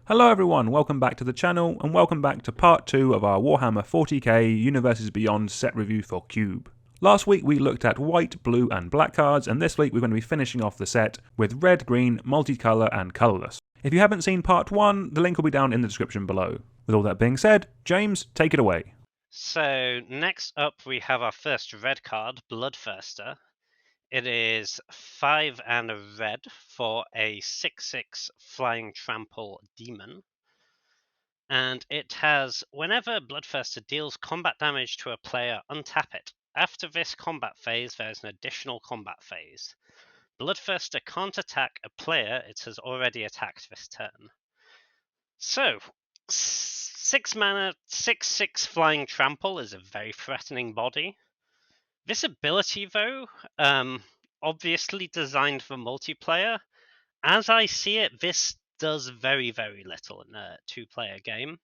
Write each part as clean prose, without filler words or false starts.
Hello everyone, welcome back to the channel, and welcome back to part 2 of our Warhammer 40k Universes Beyond set review for Cube. Last week we looked at white, blue and black cards, and this week we're going to be finishing off the set with red, green, multicolour and colourless. If you haven't seen part 1, the link will be down in the description below. With all that being said, James, take it away. So next up we have our first red card, Bloodthirster. It is 5 and a red for a 6/6 flying trample demon. And it has, whenever Bloodthirster deals combat damage to a player, untap it. After this combat phase, there is an additional combat phase. Bloodthirster can't attack a player it has already attacked this turn. So, 6 mana, 6/6 flying trample is a very threatening body. This ability, though, obviously designed for multiplayer. As I see it, this does very, very little in a two-player game.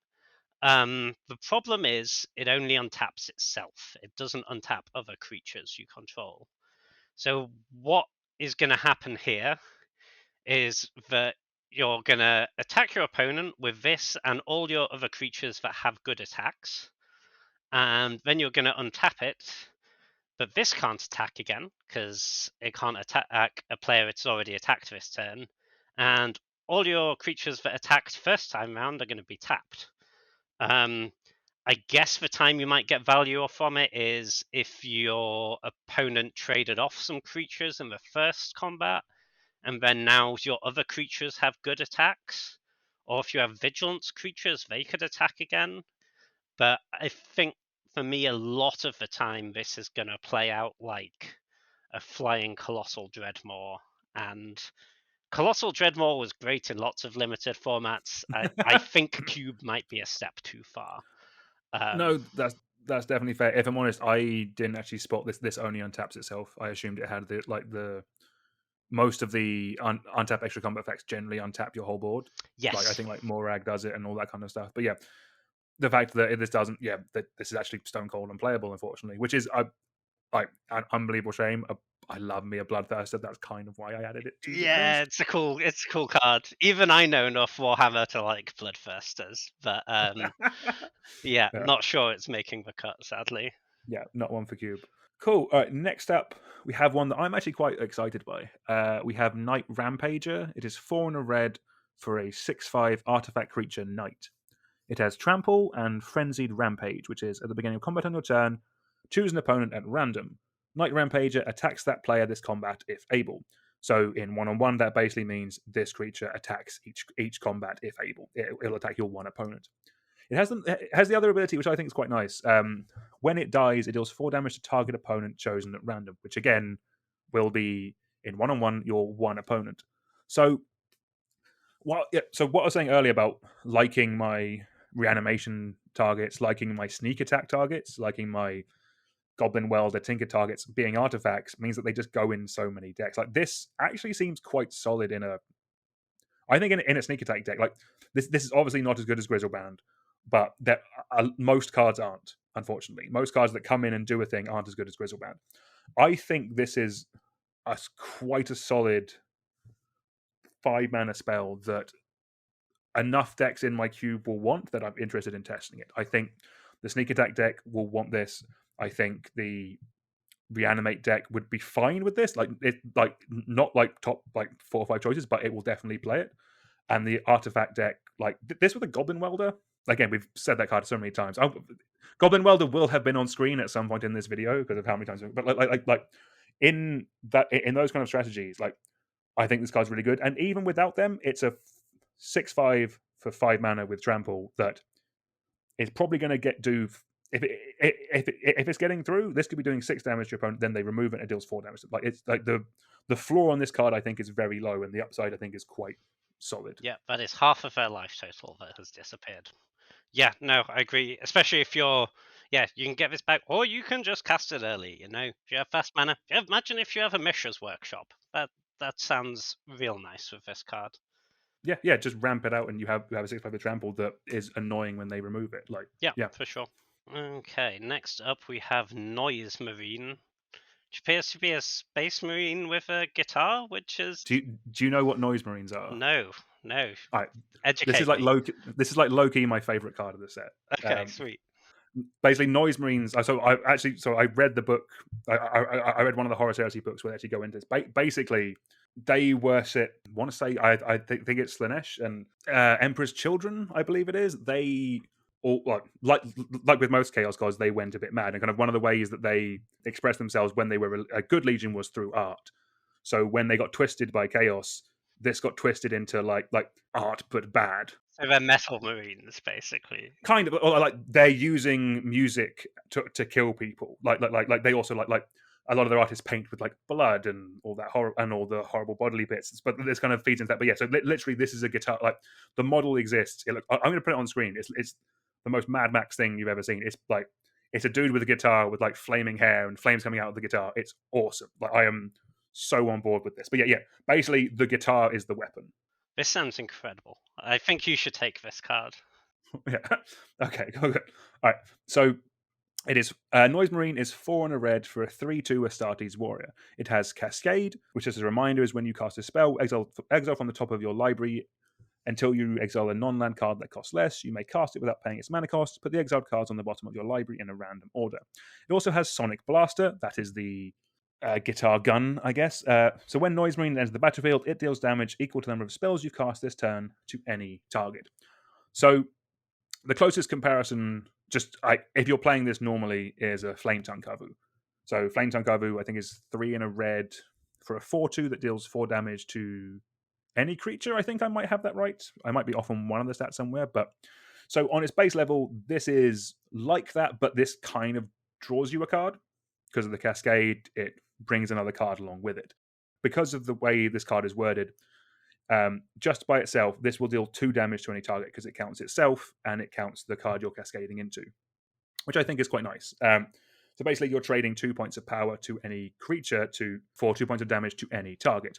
The problem is it only untaps itself. It doesn't untap other creatures you control. So what is going to happen here is that you're going to attack your opponent with this and all your other creatures that have good attacks. And then you're going to untap it. But this can't attack again, because it can't attack a player it's already attacked this turn. And all your creatures that attacked first time round are going to be tapped. I guess the time you might get value from it is if your opponent traded off some creatures in the first combat, and then now your other creatures have good attacks. Or if you have vigilance creatures, they could attack again. But I think for me, a lot of the time, this is going to play out like a flying Colossal Dreadmaw. And Colossal Dreadmaw was great in lots of limited formats. I think Cube might be a step too far. No, that's definitely fair. If I'm honest, I didn't actually spot this only untaps itself. I assumed it had the most of the untap extra combat effects generally untap your whole board. Yes. Like I think like Morag does it and all that kind of stuff. But yeah, the fact that this doesn't, that this is actually stone cold unplayable, unfortunately, which is an unbelievable shame. I love me a Bloodthirster. That's kind of why I added it to the list. It's a cool card. Even I know enough Warhammer to like Bloodthirsters, but yeah, not sure it's making the cut, sadly. Yeah, not one for Cube. Cool. All right, next up, we have one that I'm actually quite excited by. We have Knight Rampager. It is 4 and a red for a 6/5 artifact creature Knight. It has Trample and Frenzied Rampage, which is at the beginning of combat on your turn, choose an opponent at random. Knight Rampager attacks that player this combat if able. So in 1-on-1, that basically means this creature attacks each combat if able. It'll attack your one opponent. It has the other ability, which I think is quite nice. When it dies, it deals 4 damage to target opponent chosen at random, which again will be in 1-on-1 your one opponent. So what I was saying earlier about liking my reanimation targets, liking my sneak attack targets, liking my Goblin Welder, Tinker targets being artifacts means that they just go in so many decks. Like this actually seems quite solid in a sneak attack deck. Like this is obviously not as good as Grizzleband, but that most cards aren't. Unfortunately, most cards that come in and do a thing aren't as good as Grizzleband. I think this is quite a solid 5 mana spell that enough decks in my cube will want that I'm interested in testing it. I think the sneak attack deck will want this. I think the reanimate deck would be fine with this. Not like top 4 or 5 choices, but it will definitely play it. And the artifact deck, like this with a Goblin Welder. Again, we've said that card so many times. Goblin Welder will have been on screen at some point in this video because of how many times. But like in those kind of strategies, like I think this card's really good. And even without them, it's a 6/5 for 5 mana with Trample that is probably going to do. If it's getting through, this could be doing 6 damage to your opponent. Then they remove it and it deals 4 damage. Like it's like the floor on this card I think is very low, and the upside I think is quite solid. Yeah, that is half of their life total that has disappeared. Yeah, no, I agree. Especially if you can get this back, or you can just cast it early. If you have fast mana, imagine if you have a Mishra's Workshop. That sounds real nice with this card. Yeah, just ramp it out, and you have a 6/5 trample that is annoying when they remove it. Yeah, for sure. Okay, next up we have Noise Marine. which appears to be a Space Marine with a guitar, which is Do you know what Noise Marines are? no. All right, Educate me. This is like low key my favorite card of the set. Okay, sweet. Basically, Noise Marines. So I read the book. I read one of the Horus Heresy books where they actually go into this. Basically, they worship. I want to say I think it's Slanesh and Emperor's Children. I believe it is. They all like with most Chaos gods, they went a bit mad, and kind of one of the ways that they expressed themselves when they were a good legion was through art. So when they got twisted by Chaos, this got twisted into like art but bad. So they're Metal Marines, basically. Kind of, or like they're using music to kill people. Like they also like a lot of their artists paint with like blood and all that horror and all the horrible bodily bits. But this kind of feeds into that. But yeah, so literally, this is a guitar. Like the model exists. I'm going to put it on screen. It's the most Mad Max thing you've ever seen. It's a dude with a guitar with like flaming hair and flames coming out of the guitar. It's awesome. Like I am so on board with this. But yeah. Basically, the guitar is the weapon. This sounds incredible. I think you should take this card. Yeah. Okay. All right. So it is Noise Marine is 4 and a red for a 3/2 Astartes warrior. It has Cascade, which as a reminder is when you cast a spell, exile from the top of your library until you exile a non-land card that costs less. You may cast it without paying its mana cost. Put the exiled cards on the bottom of your library in a random order. It also has Sonic Blaster. That is the guitar gun, I guess. So when Noise Marine enters the battlefield, it deals damage equal to the number of spells you've cast this turn to any target. So the closest comparison, if you're playing this normally, is a Flame Tongue Kavu. So Flame Tongue Kavu, I think, is 3 and a red for a 4/2 that deals 4 damage to any creature. I think I might have that right. I might be off on one of the stats somewhere. But so on its base level, this is like that, but this kind of draws you a card. Because of the Cascade, it brings another card along with it. Because of the way this card is worded, just by itself, this will deal 2 damage to any target because it counts itself and it counts the card you're cascading into, which I think is quite nice. So basically, you're trading 2 points of power to any creature for 2 points of damage to any target.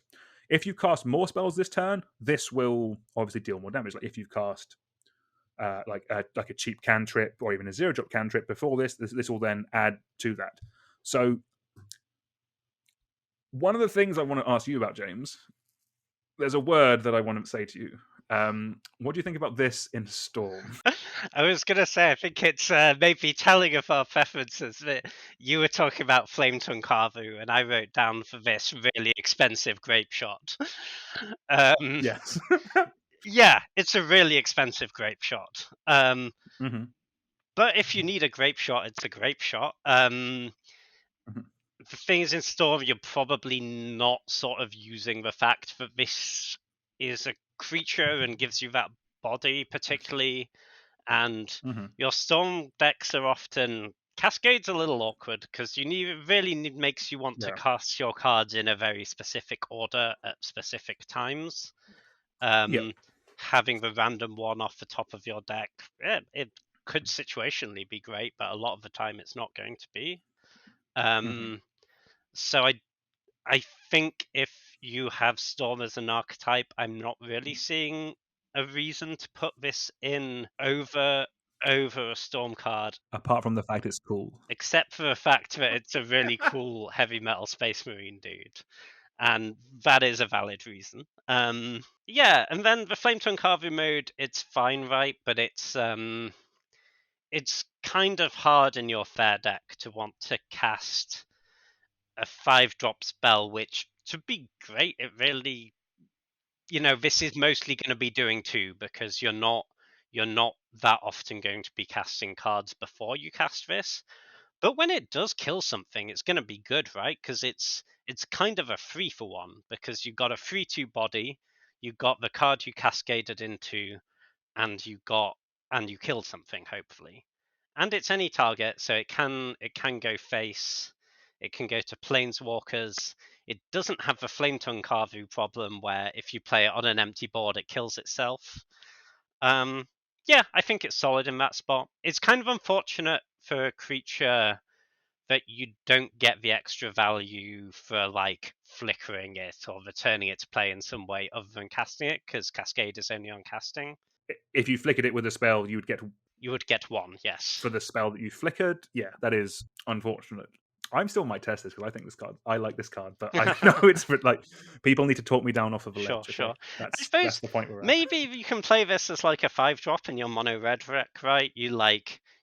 If you cast more spells this turn, this will obviously deal more damage. Like if you've cast like a cheap cantrip or even a 0-drop cantrip before this will then add to that. So one of the things I want to ask you about, James, there's a word that I want to say to you. What do you think about this in Storm? I was going to say, I think it's maybe telling of our preferences that you were talking about Flame Tongue Kavu, and I wrote down for this really expensive grape shot. Yes. Yeah, it's a really expensive grape shot. Mm-hmm. But if you need a grape shot, it's a grape shot. Mm-hmm. The thing is, in Storm, you're probably not sort of using the fact that this is a creature and gives you that body particularly, and Mm-hmm. your Storm decks are often Cascade's a little awkward because makes you want to cast your cards in a very specific order at specific times. Having the random one off the top of your deck, it could situationally be great, but a lot of the time it's not going to be. So I think if you have Storm as an archetype, I'm not really seeing a reason to put this in over a Storm card. Apart from the fact it's cool. Except for the fact that it's a really cool heavy metal Space Marine dude. And that is a valid reason. Yeah, and then the Flame Tongue Kavu mode, it's fine, right? But it's kind of hard in your fair deck to want to cast a 5-drop spell, which to be great, it really, this is mostly going to be doing 2 because you're not that often going to be casting cards before you cast this. But when it does kill something, it's going to be good, right? Because it's kind of a 3-for-1 because you got a 3/2 body, you got the card you cascaded into, and you killed something, hopefully. And it's any target, so it can go face. It can go to Planeswalkers. It doesn't have the Flame Tongue Kavu problem where if you play it on an empty board, it kills itself. Yeah, I think it's solid in that spot. It's kind of unfortunate for a creature that you don't get the extra value for like flickering it or returning it to play in some way other than casting it, because Cascade is only on casting. If you flickered it with a spell, you would get 1, yes. For the spell that you flickered. Yeah, that is unfortunate. I'm still might test this because I think this card. I like this card, but I know it's like people need to talk me down off of a ledge. Okay? Sure. I That's suppose the point we're at. maybe you can play this as like a 5-drop in your mono red deck, right? You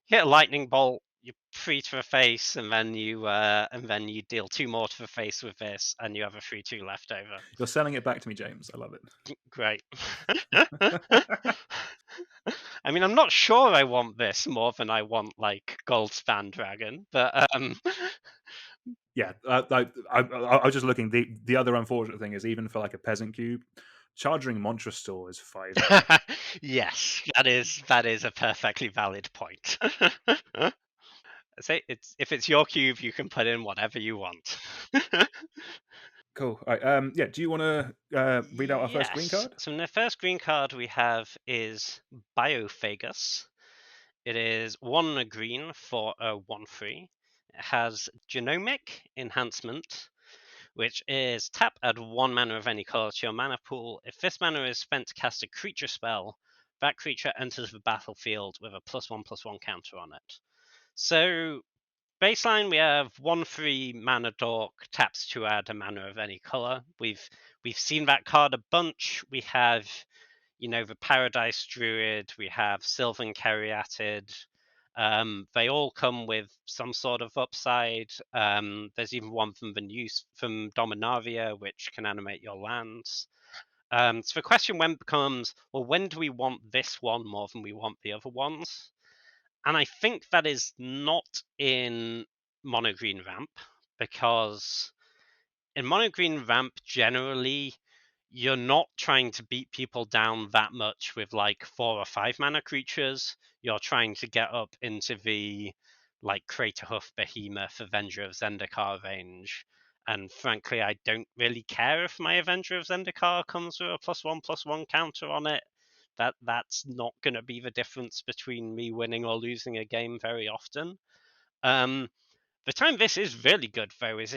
hit a lightning bolt, you 3 to the face, and then you deal 2 more to the face with this, and you have a 3/2 left over. You're selling it back to me, James. I love it. Great. I mean, I'm not sure I want this more than I want like Goldspan Dragon, but Yeah, I was just looking. The other unfortunate thing is even for like a peasant cube, charging Monstrous Store is 5. yes, that is a perfectly valid point. Say if it's your cube, you can put in whatever you want. Cool. All right. Yeah. Do you want to read out our first green card? So the first green card we have is Biophagus. It is 1 green for a 1/3. It has Genomic Enhancement, which is tap, add 1 mana of any color to your mana pool. If this mana is spent to cast a creature spell, that creature enters the battlefield with a +1/+1 counter on it. So baseline, we have 1/3 mana dork, taps to add a mana of any color. We've seen that card a bunch. We have, the Paradise Druid. We have Sylvan Caryatid. They all come with some sort of upside. There's even one from Dominaria, which can animate your lands. So the question then becomes, well, when do we want this one more than we want the other ones? And I think that is not in Mono Green Ramp, because in Mono Green Ramp, generally, you're not trying to beat people down that much with like 4 or 5 mana creatures. You're trying to get up into the like Craterhoof, Behemoth, Avenger of Zendikar range. And frankly, I don't really care if my Avenger of Zendikar comes with a +1/+1 counter on it. That's not going to be the difference between me winning or losing a game very often. The time this is really good though is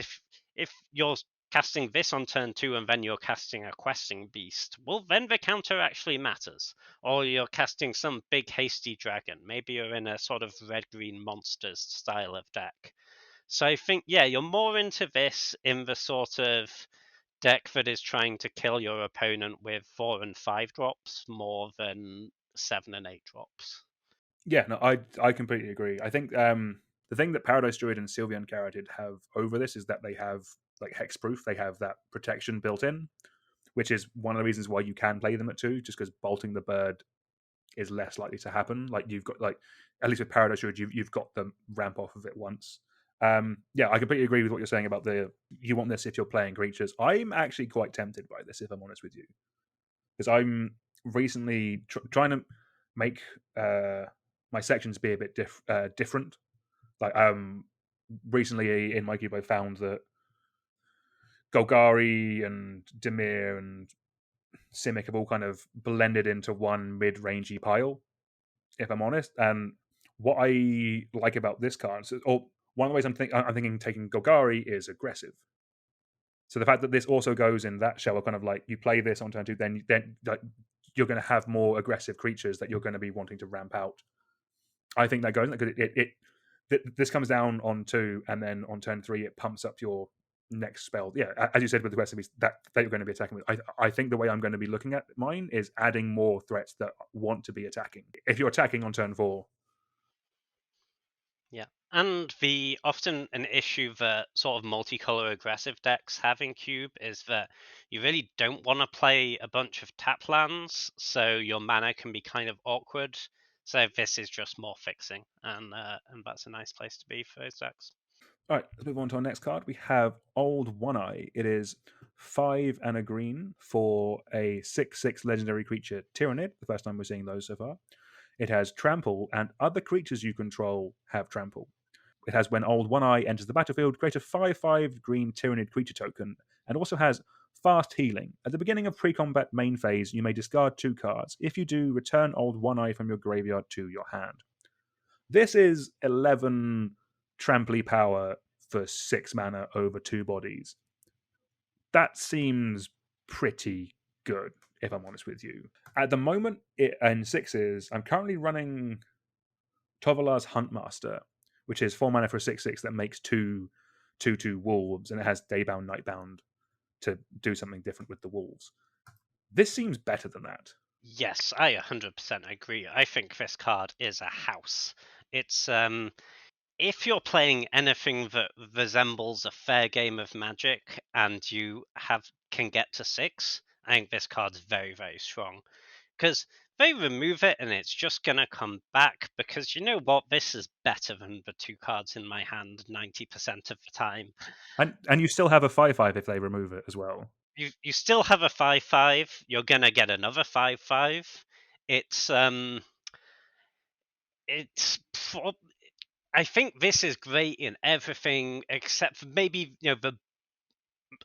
if you're casting this on turn 2 and then you're casting a questing beast, well then the counter actually matters. Or you're casting some big hasty dragon. Maybe you're in a sort of red-green monsters style of deck. So I think, you're more into this in the sort of deck that is trying to kill your opponent with 4 and 5 drops more than 7 and 8 drops. Yeah, no, I completely agree. I think the thing that Paradise Druid and Sylvan Caryatid have over this is that they have like hexproof. They have that protection built in, which is one of the reasons why you can play them at 2, just because bolting the bird is less likely to happen. Like you've got at least with Paradise Druid, you've got the ramp off of it once. Yeah, I completely agree with what you're saying about you want this if you're playing creatures. I'm actually quite tempted by this, if I'm honest with you, because I'm recently trying to make my sections be a bit different. Like recently in my cube, I found that Golgari and Dimir and Simic have all kind of blended into one mid-rangey pile, if I'm honest. And what I like about this card, or one of the ways I'm thinking taking Golgari is aggressive. So the fact that this also goes in that shell, kind of like you play this on turn 2, then you're going to have more aggressive creatures that you're going to be wanting to ramp out. I think that goes because this comes down on 2, and then on turn 3 it pumps up your next spell. Yeah, as you said with the recipes that you're going to be attacking with. I think the way I'm going to be looking at mine is adding more threats that want to be attacking. If you're attacking on turn 4. Yeah, and often an issue that sort of multicolor aggressive decks have in Cube is that you really don't want to play a bunch of tap lands, so your mana can be kind of awkward. So this is just more fixing, and that's a nice place to be for those decks. All right, let's move on to our next card. We have Old One Eye. It is 5 and a green for a 6/6 legendary creature, Tyrannid. The first time we're seeing those so far. It has Trample, and other creatures you control have Trample. It has when Old One Eye enters the battlefield, create a 5/5 green Tyrannid creature token, and also has Fast Healing. At the beginning of pre-combat main phase, you may discard 2 cards. If you do, return Old One Eye from your graveyard to your hand. This is 11 Trample power for 6 mana over 2 bodies. That seems pretty good, if I'm honest with you. At the moment, in 6s, I'm currently running Tovolar's Huntmaster, which is 4 mana for a 6/6 that makes 2 2/2 wolves, and it has daybound, nightbound to do something different with the wolves. This seems better than that. Yes, I 100% agree. I think this card is a house. It's if you're playing anything that resembles a fair game of Magic and you can get to 6, I think this card's very, very strong. Because they remove it and it's just going to come back, because you know what? This is better than the 2 cards in my hand 90% of the time. And you still have a 5/5 if they remove it as well. You still have a 5/5. You're going to get another 5/5. It's it's I think this is great in everything except for maybe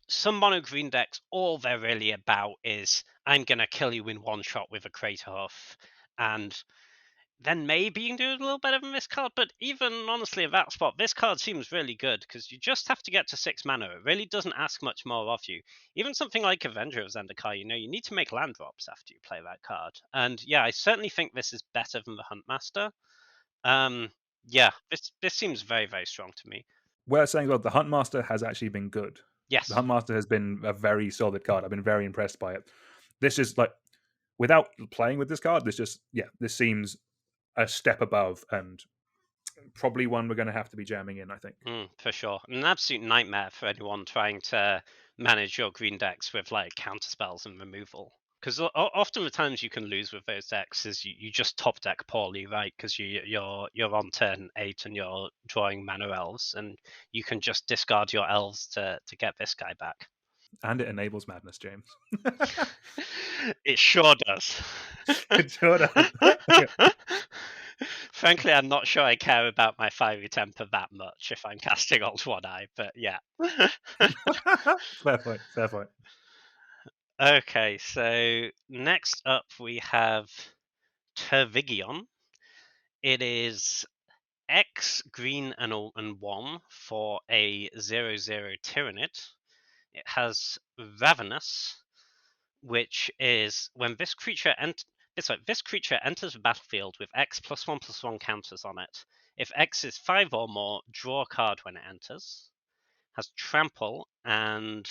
some mono green decks. All they're really about is I'm gonna kill you in one shot with a Kratos, and then maybe you can do a little better than this card. But even honestly, at that spot, this card seems really good because you just have to get to 6 mana. It really doesn't ask much more of you. Even something like Avenger of Zendikar, you need to make land drops after you play that card. And yeah, I certainly think this is better than the Huntmaster. Yeah, this seems very, very strong to me. Worth saying, well, the Huntmaster has actually been good. Yes. The Huntmaster has been a very solid card. I've been very impressed by it. This is like, without playing with this card, this seems a step above, and probably one we're going to have to be jamming in, I think. For sure. An absolute nightmare for anyone trying to manage your green decks with like counterspells and removal. Because often the times you can lose with those decks is you just top deck poorly, right? Because you're on turn 8 and you're drawing mana elves, and you can just discard your elves to get this guy back. And it enables madness, James. It sure does. It sure does. Frankly, I'm not sure I care about my fiery temper that much if I'm casting Alt One Eye, but yeah. Fair point. Fair point. Okay, so next up we have Tervigion. It is X green and 1 for a 0/0 Tyrannid. It has Ravenous, which is when this creature enters the battlefield with X +1/+1 counters on it. If X is 5 or more, draw a card when it enters. Has Trample, and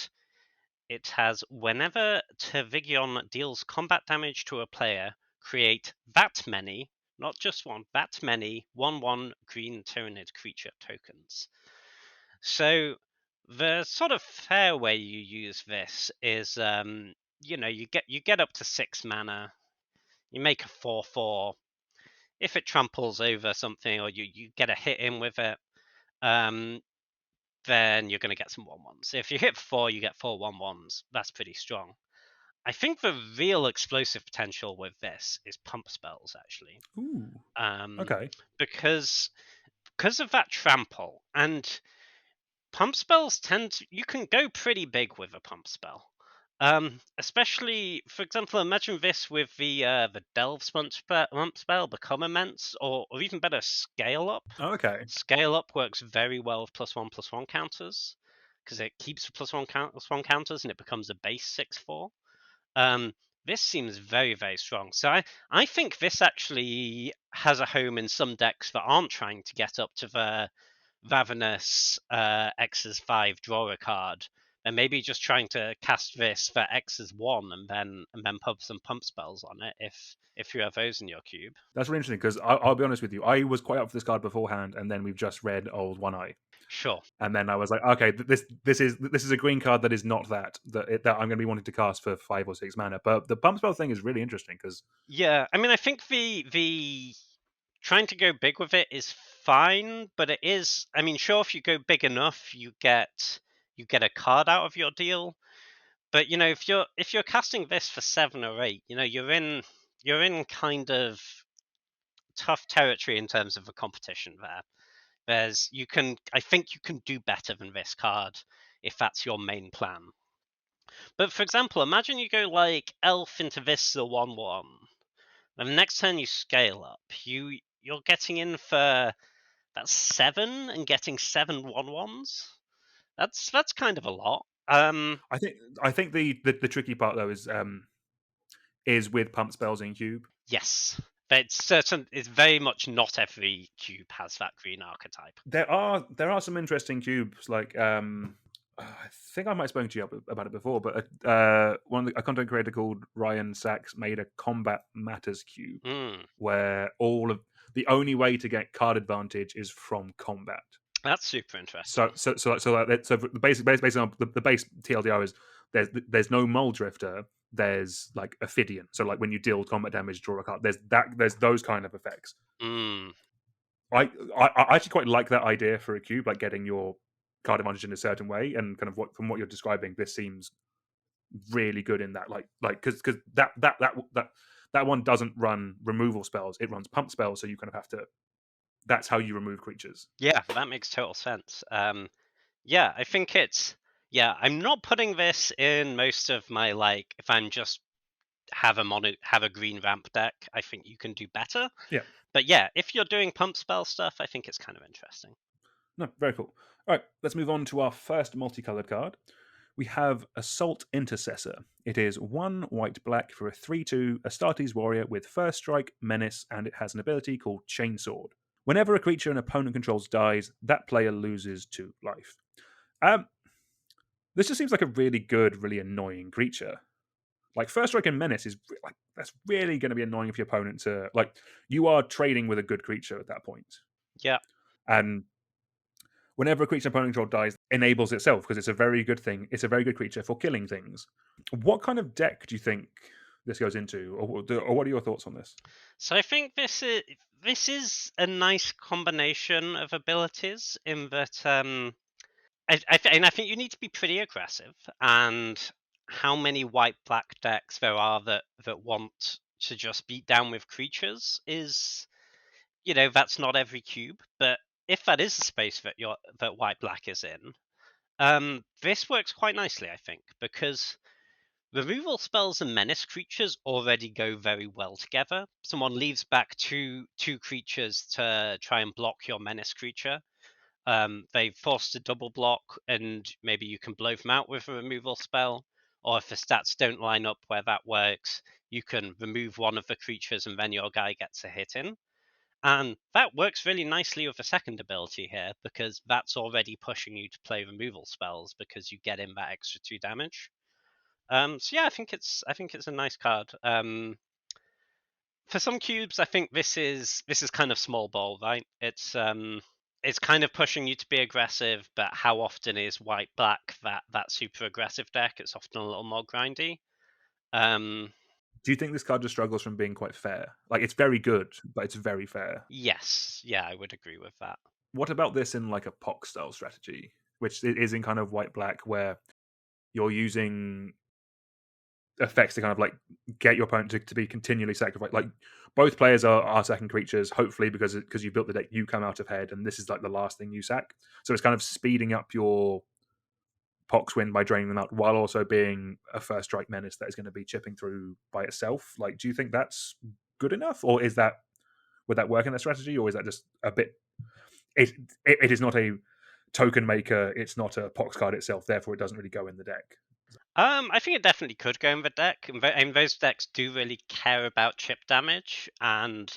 it has whenever Tervigion deals combat damage to a player, create that many, not just one, that many 1/1 green Tyrannid creature tokens. So the sort of fair way you use this is you get up to 6 mana, you make a 4/4. If it tramples over something or you get a hit in with it, then you're going to get some 1/1s. If you hit 4, you get 4 1/1s. That's pretty strong. I think the real explosive potential with this is pump spells, actually. Ooh. Okay. Because of that trample, and pump spells you can go pretty big with a pump spell. Especially, for example, imagine this with the Delve pump spell, Become Immense, or even better, Scale Up. Oh, okay. Scale Up works very well with +1/+1 counters, because it keeps +1/+1 counters and it becomes a base 6/4. This seems very, very strong. So I think this actually has a home in some decks that aren't trying to get up to the Ravenous X's 5 draw a card. And maybe just trying to cast this for X's 1 and then pump some pump spells on it if you have those in your cube. That's really interesting, because I'll be honest with you, I was quite up for this card beforehand, and then we've just read Old One Eye. Sure. And then I was like, okay, this is a green card that is not that I'm going to be wanting to cast for 5 or 6 mana. But the pump spell thing is really interesting, because yeah, I mean, I think the trying to go big with it is fine, but it is. I mean, sure, if you go big enough, you get a card out of your deal. But if you're casting this for 7 or 8, you're in kind of tough territory in terms of the competition there. I think you can do better than this card if that's your main plan. But for example, imagine you go like Elf into this 1/1. Then the next turn you scale up. You're getting in for that's 7 and getting 7 1/1s. That's kind of a lot. I think the tricky part though is with pump spells in cube. Yes. It's very much not every cube has that green archetype. There are some interesting cubes. Like I think I might have spoken to you about it before, but a content creator called Ryan Sachs made a Combat Matters cube where the only way to get card advantage is from combat. That's super interesting. So the based on the base TLDR is there's no Mole Drifter. There's like Ophidian. So like when you deal combat damage, draw a card. There's those kind of effects. I actually quite like that idea for a cube, like getting your card advantage in a certain way, and kind of from what you're describing, this seems really good in that. Like because that one doesn't run removal spells; it runs pump spells. So you kind of have to. That's how you remove creatures. Yeah, that makes total sense. Yeah, I think I'm not putting this in most of my like. If I'm just have a green ramp deck, I think you can do better. Yeah. But yeah, if you're doing pump spell stuff, I think it's kind of interesting. No, very cool. All right, let's move on to our first multicolored card. We have Assault Intercessor. It is 1 white-black for a 3/2 Astartes warrior with first strike, menace, and it has an ability called Chainsword. Whenever a creature an opponent controls dies, that player loses 2 life. This just seems like a really good, really annoying creature. Like first strike and menace is like that's really going to be annoying for your opponent to like. You are trading with a good creature at that point. Yeah. And whenever a creature opponent control dies, enables itself because it's a very good thing. It's a very good creature for killing things. What kind of deck do you think this goes into, or what are your thoughts on this? So I think this is a nice combination of abilities in that I think you need to be pretty aggressive, and how many white-black decks there are that want to just beat down with creatures is, that's not every cube. But if that is the space that white-black is in, this works quite nicely, I think, because removal spells and menace creatures already go very well together. Someone leaves back two creatures to try and block your menace creature. They force a double block, and maybe you can blow them out with a removal spell. Or if the stats don't line up where that works, you can remove one of the creatures and then your guy gets a hit in. And that works really nicely with the second ability here, because that's already pushing you to play removal spells because you get in that extra 2 damage. So yeah, I think it's a nice card. For some cubes, I think this is kind of small ball, right? It's kind of pushing you to be aggressive, but how often is white black that super aggressive deck? It's often a little more grindy. Do you think this card just struggles from being quite fair? Like it's very good, but it's very fair. Yes, yeah, I would agree with that. What about this in like a POC style strategy, which is in kind of white black, where you're using effects to kind of like get your opponent to be continually sacrificed? Like both players are sacking creatures, hopefully because you built the deck, you come out ahead, and this is like the last thing you sack. So it's kind of speeding up your Pox win by draining them out, while also being a first strike menace that is going to be chipping through by itself. Like, do you think that's good enough, or would that work in that strategy, or is that just a bit? It is not a token maker. It's not a Pox card itself. Therefore, it doesn't really go in the deck. I think it definitely could go in the deck, and those decks do really care about chip damage, and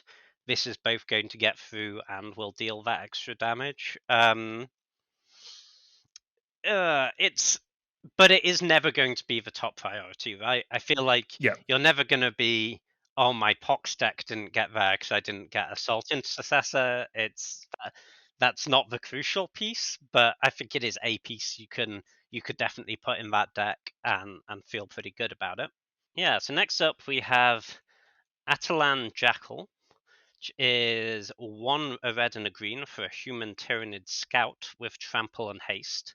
this is both going to get through and will deal that extra damage. But it is never going to be the top priority, right? I feel like you're never going to be, oh, my Pox deck didn't get there because I didn't get Assault Intercessor. That's not the crucial piece, but I think it is a piece you could definitely put in that deck and feel pretty good about it. Yeah, so next up we have Atalan Jackal, which is 1 a red and a green for a human Tyrannid Scout with Trample and Haste.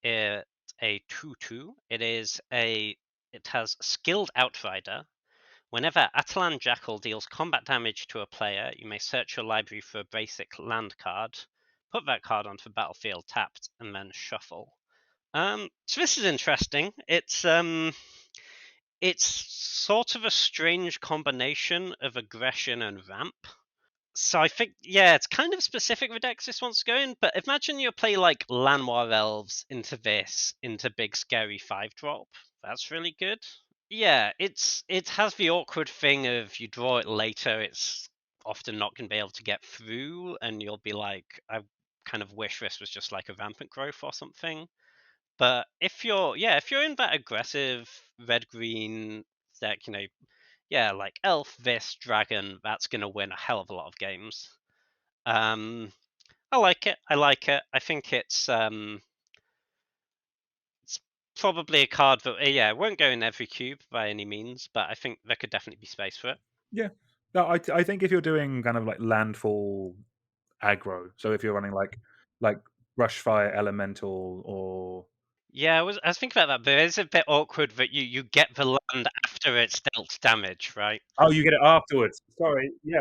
It's a 2/2. It has Skilled Outrider. Whenever Atalan Jackal deals combat damage to a player, you may search your library for a basic land card, put that card onto the battlefield tapped, and then shuffle. So this is interesting. It's sort of a strange combination of aggression and ramp. So I think, yeah, it's kind of specific the decks this wants to go in, but imagine you play like Llanowar Elves into big scary 5-drop. That's really good. Yeah, it has the awkward thing of you draw it later, it's often not going to be able to get through, and you'll be like, I kind of wish this was just like a rampant growth or something. But if you're in that aggressive red green deck, like elf, this dragon, that's going to win a hell of a lot of games. Um, I like it. I like it. I think it's probably a card that it won't go in every cube by any means, but I think there could definitely be space for it. Yeah. No, I think if you're doing kind of like landfall aggro, so if you're running like Rushfire Elemental or Yeah, I was thinking about that, but it's a bit awkward that you get the land after it's dealt damage, right? oh, you get it afterwards. Sorry, yeah.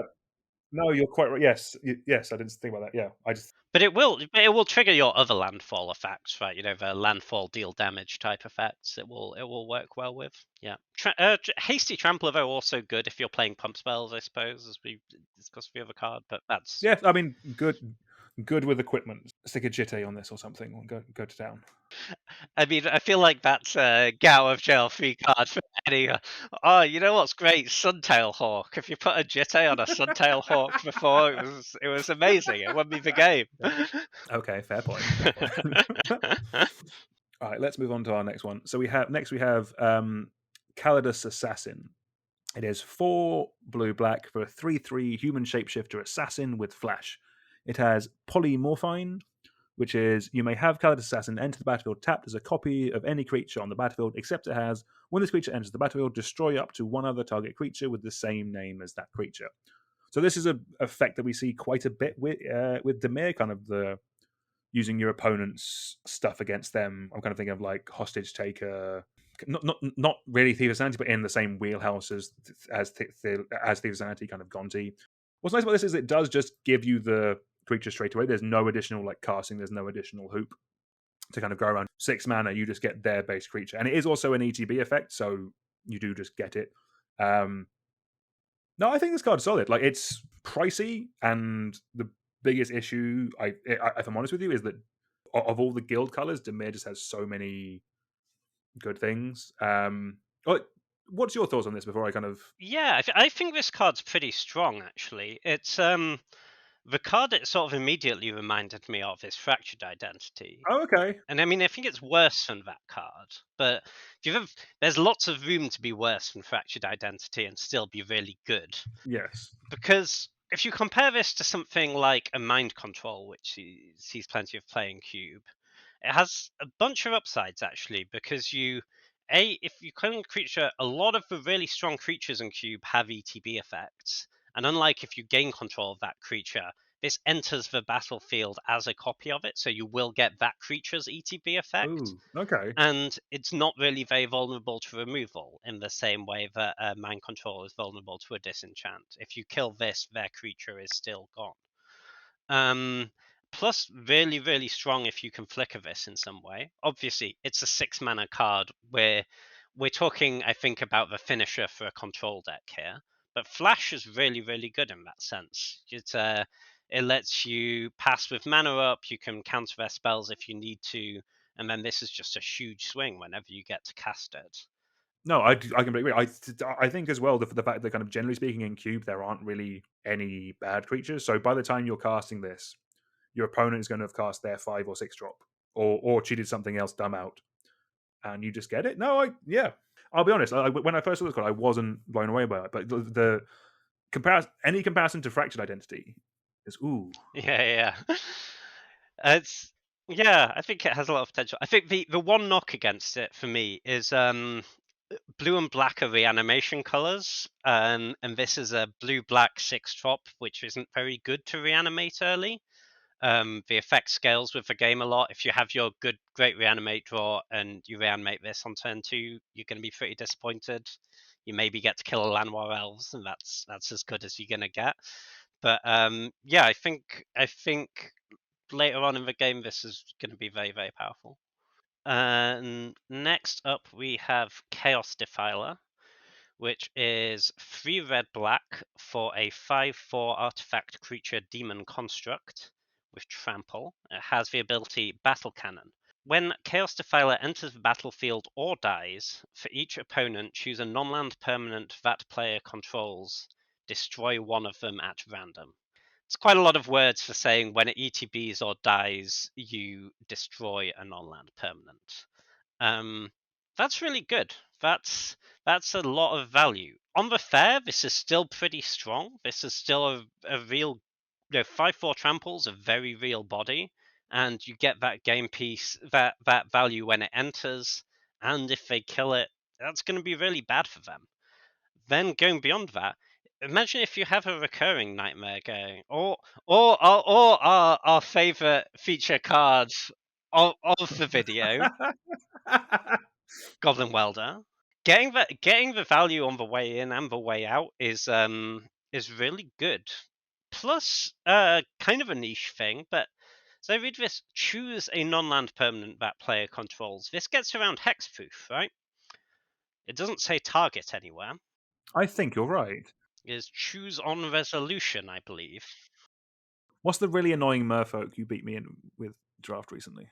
No, you're quite right. Yes, yes, I didn't think about that. Yeah, I just But it will trigger your other landfall effects, right? The landfall deal damage type effects. It will work well with. Yeah. Hasty Trampler though also good if you're playing pump spells, I suppose, as we discussed the other card. But that's yeah. I mean, good with equipment. Stick a Jitte on this or something. Or go to town. I mean, I feel like that's a Gao of Jail free card for any. Oh, you know what's great? Suntail Hawk. If you put a Jitte on a Suntail Hawk before, it was amazing. It won me the game. Okay, fair point. Fair point. All right, let's move on to our next one. So we have Calidus Assassin. It is 4 blue black for a 3/3 human shapeshifter assassin with flash. It has polymorphine, which is you may have Calidus Assassin enter the battlefield tapped as a copy of any creature on the battlefield, except it has, when this creature enters the battlefield, destroy up to one other target creature with the same name as that creature. So this is an effect that we see quite a bit with Dimir, kind of the using your opponent's stuff against them. I'm kind of thinking of like Hostage Taker, not really Thieves' Sanity, but in the same wheelhouse as Thieves' Sanity, kind of Gonti. What's nice about this is it does just give you the creature straight away. There's no additional like casting. There's no additional hoop to kind of go around. 6 mana, you just get their base creature, and it is also an ETB effect, so you do just get it. No, I think this card's solid. Like it's pricey, and the biggest issue, if I'm honest with you, is that of all the guild colors, Dimir just has so many good things. What's your thoughts on this before I kind of? Yeah, I think this card's pretty strong actually. It's the card it sort of immediately reminded me of is Fractured Identity. Oh, okay. And I mean, I think it's worse than that card, but there's lots of room to be worse than Fractured Identity and still be really good. Yes. Because if you compare this to something like a Mind Control, which sees plenty of play in Cube, it has a bunch of upsides actually, because if you claim a creature, a lot of the really strong creatures in Cube have ETB effects, and unlike if you gain control of that creature, this enters the battlefield as a copy of it, so you will get that creature's ETB effect. Ooh, okay. And it's not really very vulnerable to removal in the same way that Mind Control is vulnerable to a disenchant. If you kill this, their creature is still gone. Plus, really, really strong if you can flicker this in some way. Obviously, it's a 6 mana card where we're talking, I think, about the finisher for a control deck here. But Flash is really, really good in that sense. It lets you pass with mana up, you can counter their spells if you need to, and then this is just a huge swing whenever you get to cast it. No, I completely agree. I think as well the fact that kind of generally speaking in Cube there aren't really any bad creatures. So by the time you're casting this, your opponent is going to have cast their 5 or 6 drop or cheated something else dumb out, and you just get it. No, I'll be honest. When I first saw this card, I wasn't blown away by it. But the any comparison to Fractured Identity is ooh. Yeah. It's I think it has a lot of potential. I think the one knock against it for me is blue and black are the animation colors, and this is a blue-black 6-drop, which isn't very good to reanimate early. The effect scales with the game a lot. If you have your great reanimate draw and you reanimate this on turn 2, you're going to be pretty disappointed. You maybe get to kill a Llanowar Elves, and that's as good as you're going to get. But I think later on in the game, this is going to be very, very powerful. And next up, we have Chaos Defiler, which is 3 red black for a 5/4 artifact creature demon construct with trample. It has the ability Battle Cannon. When Chaos Defiler enters the battlefield or dies, for each opponent, choose a non-land permanent that player controls. Destroy one of them at random. It's quite a lot of words for saying when it ETBs or dies, you destroy a non-land permanent. That's really good. That's a lot of value. On the fair, this is still pretty strong. This is still a real, 5/4 trample's a very real body, and you get that game piece, that value when it enters. And if they kill it, that's going to be really bad for them. Then going beyond that, imagine if you have a recurring nightmare going, or our favorite feature cards of the video, Goblin Welder. Getting the value on the way in and the way out is really good. Plus, kind of a niche thing, but so I read this: choose a non-land permanent that player controls. This gets around hexproof, right? It doesn't say target anywhere. I think you're right. Is choose on resolution, I believe. What's the really annoying merfolk you beat me in with draft recently?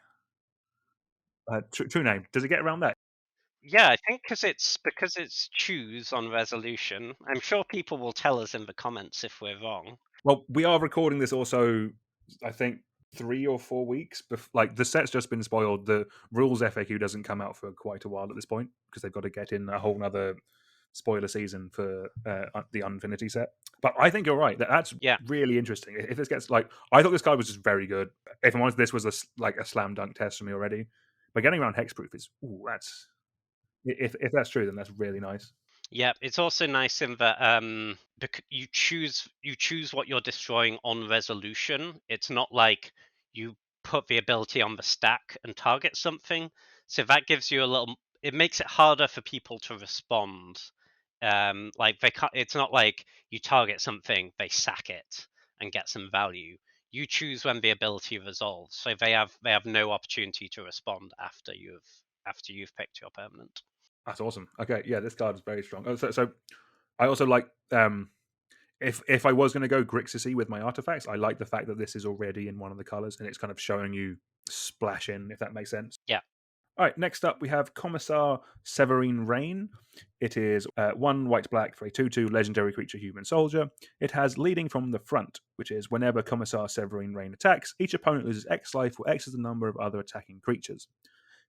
True name. Does it get around that? Yeah, I think because it's choose on resolution. I'm sure people will tell us in the comments if we're wrong. Well, we are recording this also, I think, 3 or 4 weeks. Like, the set's just been spoiled. The rules FAQ doesn't come out for quite a while at this point because they've got to get in a whole nother spoiler season for the Unfinity set. But I think you're right. That's really interesting. If this gets, like, I thought this card was just very good. If I'm honest, this was a slam dunk test for me already. But getting around hexproof is, that's, if that's true, then that's really nice. Yeah, it's also nice in that you choose what you're destroying on resolution. It's not like you put the ability on the stack and target something. So that gives you a little. It makes it harder for people to respond. Like they can't. It's not like you target something, they sack it and get some value. You choose when the ability resolves, so they have no opportunity to respond after you've picked your permanent. That's awesome. Okay, yeah, this card is very strong. So I also like if I was going to go Grixis with my artifacts, I like the fact that this is already in one of the colors and it's kind of showing you splash in, if that makes sense. Yeah. All right, next up we have Commissar Severine Rain. It is 1 white-black for a 2/2 legendary creature human soldier. It has Leading from the Front, which is whenever Commissar Severine Rain attacks, each opponent loses X life or X is the number of other attacking creatures.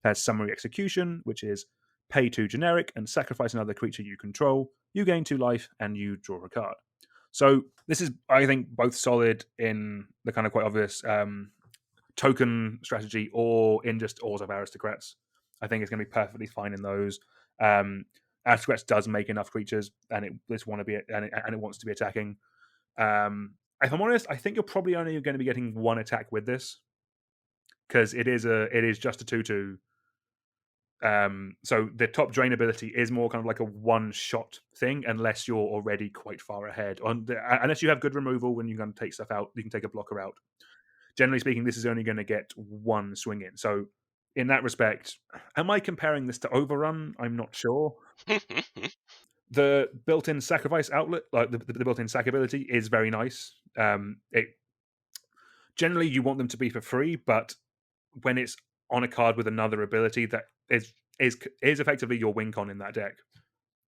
It has Summary Execution, which is pay 2 generic and sacrifice another creature you control. You gain 2 life and you draw a card. So this is, I think, both solid in the kind of quite obvious token strategy or in just Ores of Aristocrats. I think it's going to be perfectly fine in those. Aristocrats does make enough creatures, and it wants to be attacking. If I'm honest, I think you're probably only going to be getting one attack with this because it is just a 2/2. So the top drain ability is more kind of like a one-shot thing, unless you're already quite far ahead. Unless you have good removal when you're going to take stuff out, you can take a blocker out. Generally speaking, this is only going to get one swing in. So in that respect, am I comparing this to Overrun? I'm not sure. The built-in sacrifice outlet, like the built-in sack ability, is very nice. Generally, you want them to be for free, but when it's on a card with another ability that is effectively your win con in that deck,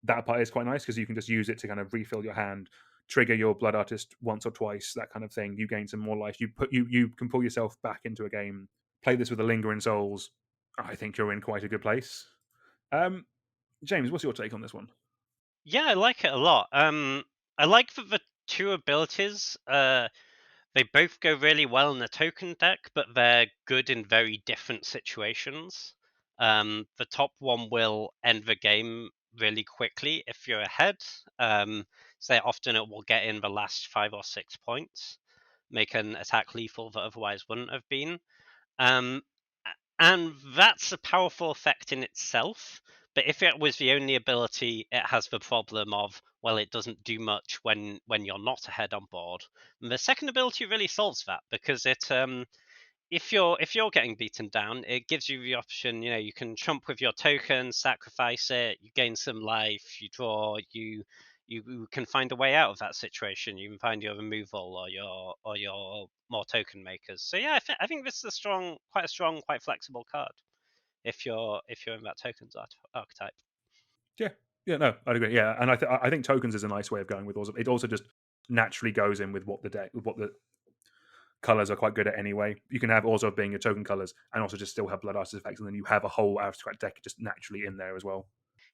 that part is quite nice because you can just use it to kind of refill your hand, trigger your Blood Artist once or twice, that kind of thing. You gain some more life. You can pull yourself back into a game. Play this with a Lingering Souls. I think you're in quite a good place. James, what's your take on this one? Yeah, I like it a lot. I like that the two abilities, they both go really well in the token deck, but they're good in very different situations. The top one will end the game really quickly if you're ahead. So often it will get in the last 5 or 6 points, make an attack lethal that otherwise wouldn't have been. And that's a powerful effect in itself. But if it was the only ability, it has the problem of, well, it doesn't do much when you're not ahead on board. And the second ability really solves that because it if you're getting beaten down, it gives you the option, you can trump with your token, sacrifice it, you gain some life, you draw, you you can find a way out of that situation. You can find your removal or your more token makers. So yeah, I think this is quite a strong, quite flexible card if you're in that tokens archetype. Yeah, no, I'd agree. Yeah, and I think tokens is a nice way of going with also. It also just naturally goes in with what the colors are quite good at anyway. You can have also being your token colors and also just still have blood artifacts, and then you have a whole artifact deck just naturally in there as well.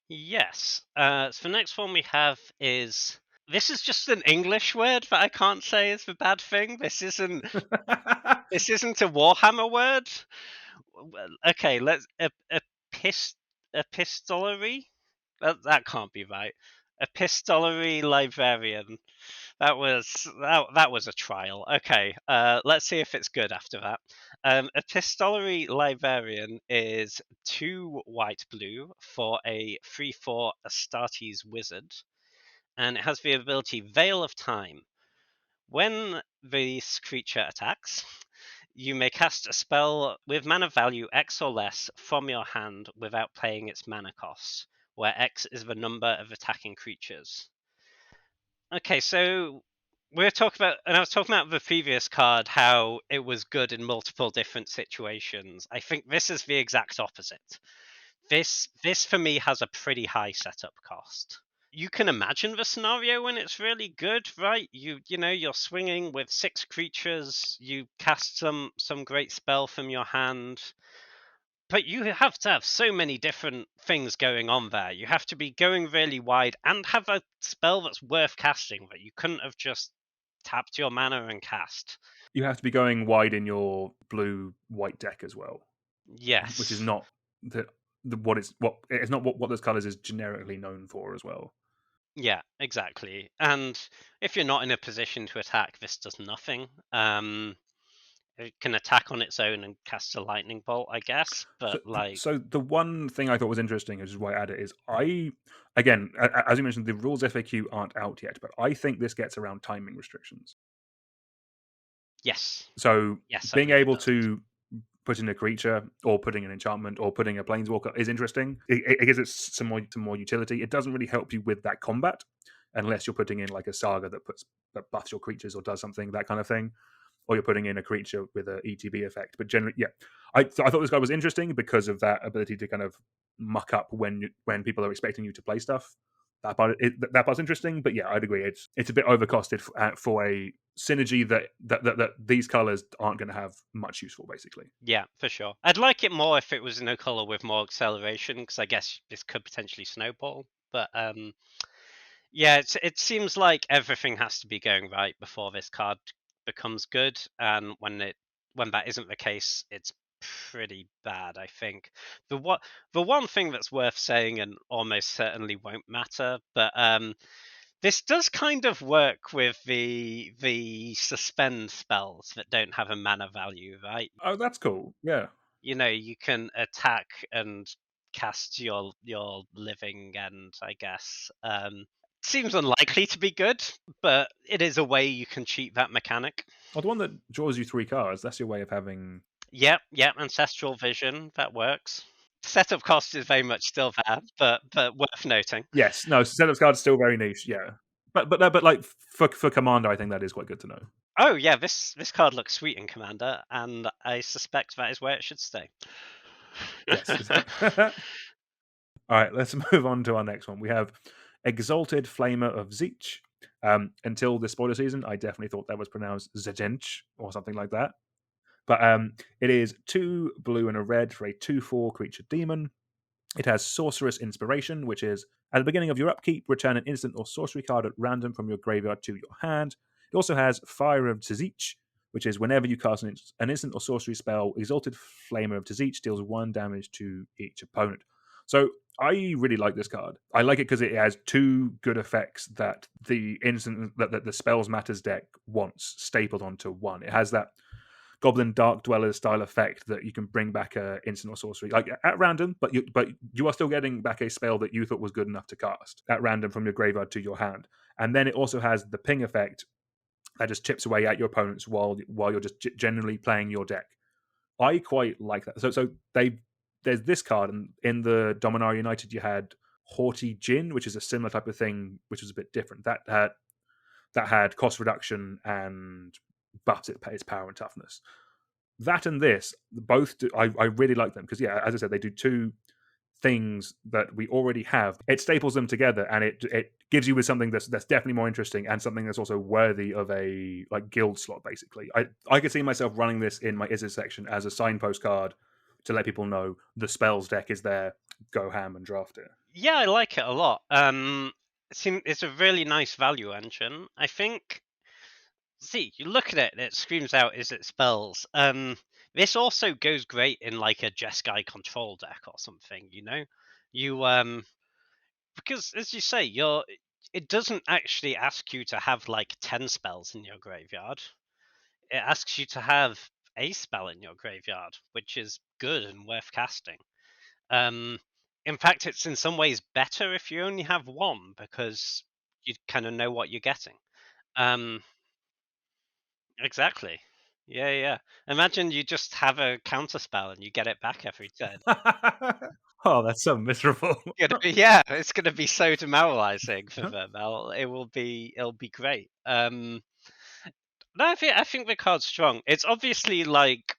Yes. So the next one we have is, this is just an English word that I can't say is the bad thing. This isn't a Warhammer word. Okay, let's epistolary. That can't be right. Epistolary librarian. That was a trial. Okay, let's see if it's good after that. Epistolary librarian is 2 white blue for a 3/4 Astartes wizard, and it has the ability Veil of Time. When this creature attacks, you may cast a spell with mana value X or less from your hand without paying its mana cost, where X is the number of attacking creatures. Okay, so we're talking about, and I was talking about the previous card, how it was good in multiple different situations. I think this is the exact opposite. This for me has a pretty high setup cost. You can imagine the scenario when it's really good, right? You're swinging with 6 creatures, you cast some great spell from your hand, but you have to have so many different things going on there. You have to be going really wide and have a spell that's worth casting that you couldn't have just tapped your mana and cast. You have to be going wide in your blue-white deck as well, Yes. which is not it's not what those colors is generically known for as well. Yeah, exactly. And if you're not in a position to attack, this does nothing. It can attack on its own and cast a lightning bolt, I guess. But so the one thing I thought was interesting, which is why I added, is again, as you mentioned, the rules FAQ aren't out yet, but I think this gets around timing restrictions. yes. So Yes, being able to put in a creature or putting an enchantment or putting a planeswalker is interesting. It gives it some more utility. It doesn't really help you with that combat unless you're putting in like a saga that buffs your creatures or does something, that kind of thing, or you're putting in a creature with an ETB effect. But generally, yeah, I thought this guy was interesting because of that ability to kind of muck up when people are expecting you to play stuff. That part's interesting, but yeah, I'd agree. It's a bit overcosted for a synergy that these colors aren't going to have much use for, basically. Yeah, for sure. I'd like it more if it was in a color with more acceleration, because I guess this could potentially snowball. But yeah, it seems like everything has to be going right before this card becomes good, and when that isn't the case, it's pretty bad, I think. The one thing that's worth saying, and almost certainly won't matter, but this does kind of work with the suspend spells that don't have a mana value, right? Oh, that's cool. Yeah. You can attack and cast your living end, I guess. Seems unlikely to be good, but it is a way you can cheat that mechanic. Well, the one that draws you 3 cards, that's your way of having... Yep, Ancestral Vision, that works. Setup cost is very much still there, but worth noting. Yes, no, setup card is still very niche, yeah. But like for Commander, I think that is quite good to know. Oh yeah, this card looks sweet in Commander, and I suspect that is where it should stay. Yes. All right, let's move on to our next one. We have Exalted Flamer of Zeech. Until the spoiler season, I definitely thought that was pronounced Zejench or something like that. But it is 2 blue and a red for a 2/4 creature demon. It has Sorceress Inspiration, which is at the beginning of your upkeep, return an instant or sorcery card at random from your graveyard to your hand. It also has Fire of Tzitz, which is whenever you cast an instant or sorcery spell, Exalted Flamer of Tzitz deals 1 damage to each opponent. So I really like this card. I like it because it has 2 good effects that the instant that the Spells Matters deck wants stapled onto one. It has that Goblin Dark Dweller style effect that you can bring back a instant or sorcery like at random, but you are still getting back a spell that you thought was good enough to cast at random from your graveyard to your hand. And then it also has the ping effect that just chips away at your opponents while you're just generally playing your deck. I quite like that. So there's this card, and in the Dominaria United you had Haughty Djinn, which is a similar type of thing, which was a bit different. That had cost reduction and buffs its power and toughness. That and this both do, I really like them because, yeah, as I said, they do two things that we already have. It staples them together, and it gives you with something that's definitely more interesting and something that's also worthy of a like guild slot. Basically, I could see myself running this in my Izzet section as a signpost card to let people know the spells deck is there. Go ham and draft it. Yeah, I like it a lot. It's a really nice value engine. I think. See, you look at it, and it screams out, "Is it spells?" This also goes great in like a Jeskai control deck or something. You because as you say, it doesn't actually ask you to have like 10 spells in your graveyard. It asks you to have a spell in your graveyard, which is good and worth casting. In fact, it's in some ways better if you only have one because you kind of know what you're getting. Exactly. Yeah, yeah. Imagine you just have a counter spell and you get it back every turn. Oh, that's so miserable. Yeah, it's gonna be so demoralizing for them. It'll be great. No, I think the card's strong. It's obviously like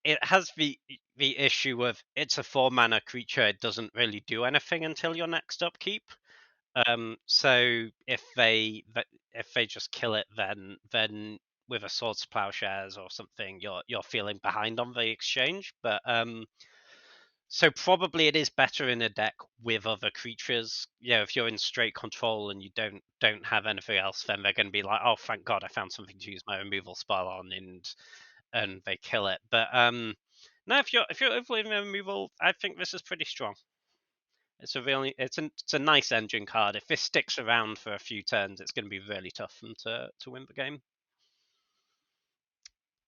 it has the issue of it's a 4-mana creature. It doesn't really do anything until your next upkeep. So if they just kill it, then with a Swords to Plowshares or something, you're feeling behind on the exchange. But so probably it is better in a deck with other creatures. Yeah, if you're in straight control and you don't have anything else, then they're going to be like, oh, thank God, I found something to use my removal spell on, and they kill it. But no, if you're overlaying removal, I think this is pretty strong. It's a nice engine card. If this sticks around for a few turns, it's going to be really tough for them to win the game.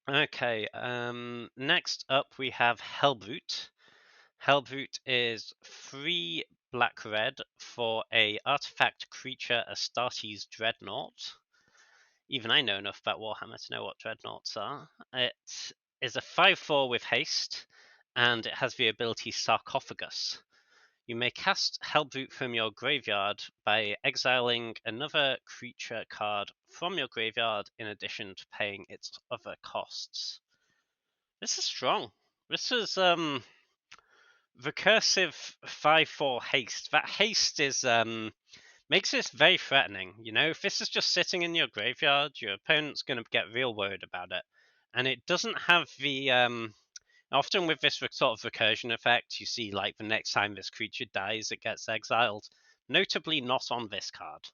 Okay, next up we have Hellbrute. Hellbrute is 3 black-red for a artifact creature Astartes Dreadnought. Even I know enough about Warhammer to know what Dreadnoughts are. It is a 5/4 with haste, and it has the ability Sarcophagus. You may cast Hellbrute from your graveyard by exiling another creature card from your graveyard in addition to paying its other costs. This is strong. This is recursive 5/4 haste. That haste is makes this very threatening. If this is just sitting in your graveyard, your opponent's going to get real worried about it. And it doesn't have the often with this sort of recursion effect, you see like the next time this creature dies, it gets exiled. Notably, not on this card.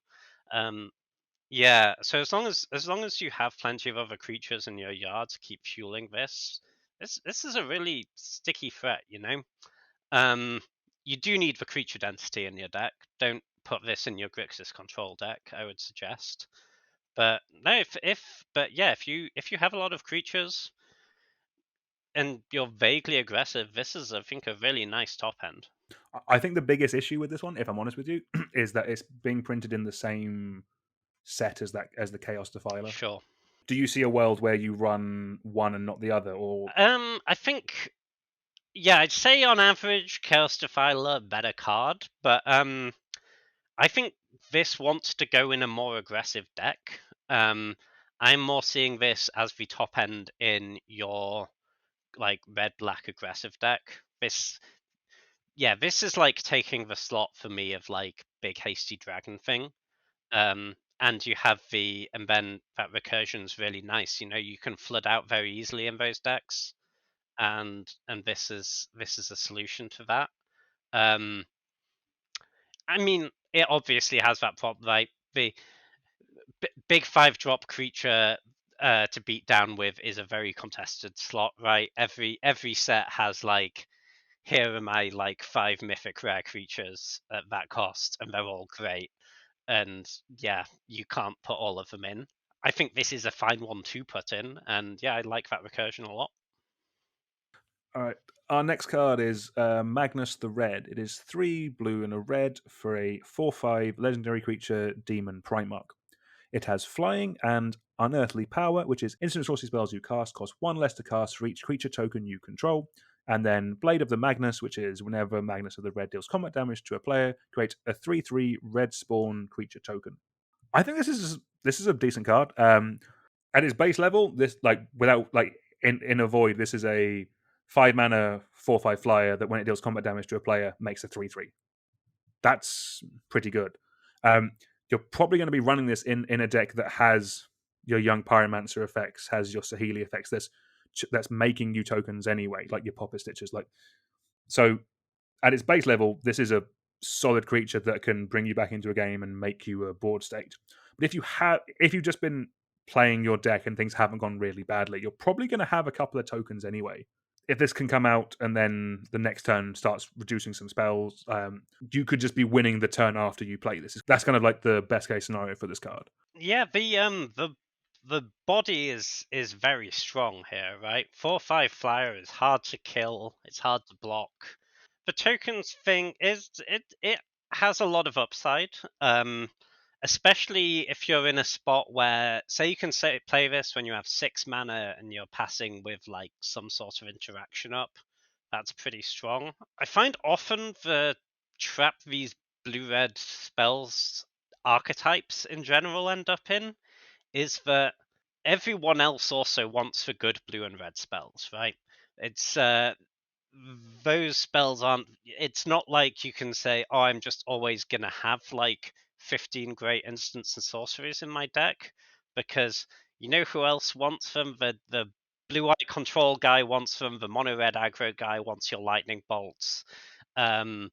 Yeah, so as long as you have plenty of other creatures in your yard to keep fueling this is a really sticky threat. You do need the creature density in your deck. Don't put this in your Grixis control deck, I would suggest. But no, if you have a lot of creatures and you're vaguely aggressive, this is, I think, a really nice top end. I think the biggest issue with this one, if I'm honest with you, is that it's being printed in the same set as the Chaos Defiler. Sure. Do you see a world where you run one and not the other, or I think, yeah, I'd say on average, Chaos Defiler better card, but I think this wants to go in a more aggressive deck. I'm more seeing this as the top end in your like red-black aggressive deck. This is like taking the slot for me of like big hasty dragon thing. And you have and then that recursion's really nice. You can flood out very easily in those decks, and this is a solution to that. I mean, it obviously has that problem, like the big 5-drop creature to beat down with is a very contested slot, right? Every set has like, here are my like 5 mythic rare creatures at that cost, and they're all great. And yeah, you can't put all of them in. I think this is a fine one to put in, and yeah, I like that recursion a lot. All right. Our next card is Magnus the Red. It is 3 blue and a red for a 4/5 legendary creature demon Primarch. It has flying and unearthly power, which is instant sorcery spells you cast cost 1 less to cast for each creature token you control. And then Blade of the Magnus, which is whenever Magnus of the Red deals combat damage to a player, create a 3/3 red spawn creature token. I think this is a decent card. At its base level, this without in a void, this is a 5-mana 4/5 flyer that when it deals combat damage to a player makes a 3/3. That's pretty good. You're probably going to be running this in a deck that has your Young Pyromancer effects, has your Sahili effects. That's making you tokens anyway, like your Popper Stitches. So at its base level, this is a solid creature that can bring you back into a game and make you a board state. But if you've just been playing your deck and things haven't gone really badly, you're probably going to have a couple of tokens anyway. If this can come out and then the next turn starts reducing some spells, you could just be winning the turn after you play this. That's kind of like the best case scenario for this card. Yeah, the body is very strong here, right? 4/5 flyer is hard to kill. It's hard to block. The tokens thing it has a lot of upside. Especially if you're in a spot where, say, you can play this when you have 6 mana and you're passing with like some sort of interaction up. That's pretty strong. I find often the trap these blue-red spells archetypes in general end up in is that everyone else also wants the good blue and red spells, right? It's those spells aren't. It's not like you can say, "Oh, I'm just always gonna have like 15 great instants and sorceries in my deck," because you know who else wants them? The blue-white control guy wants them. The mono-red aggro guy wants your lightning bolts. Having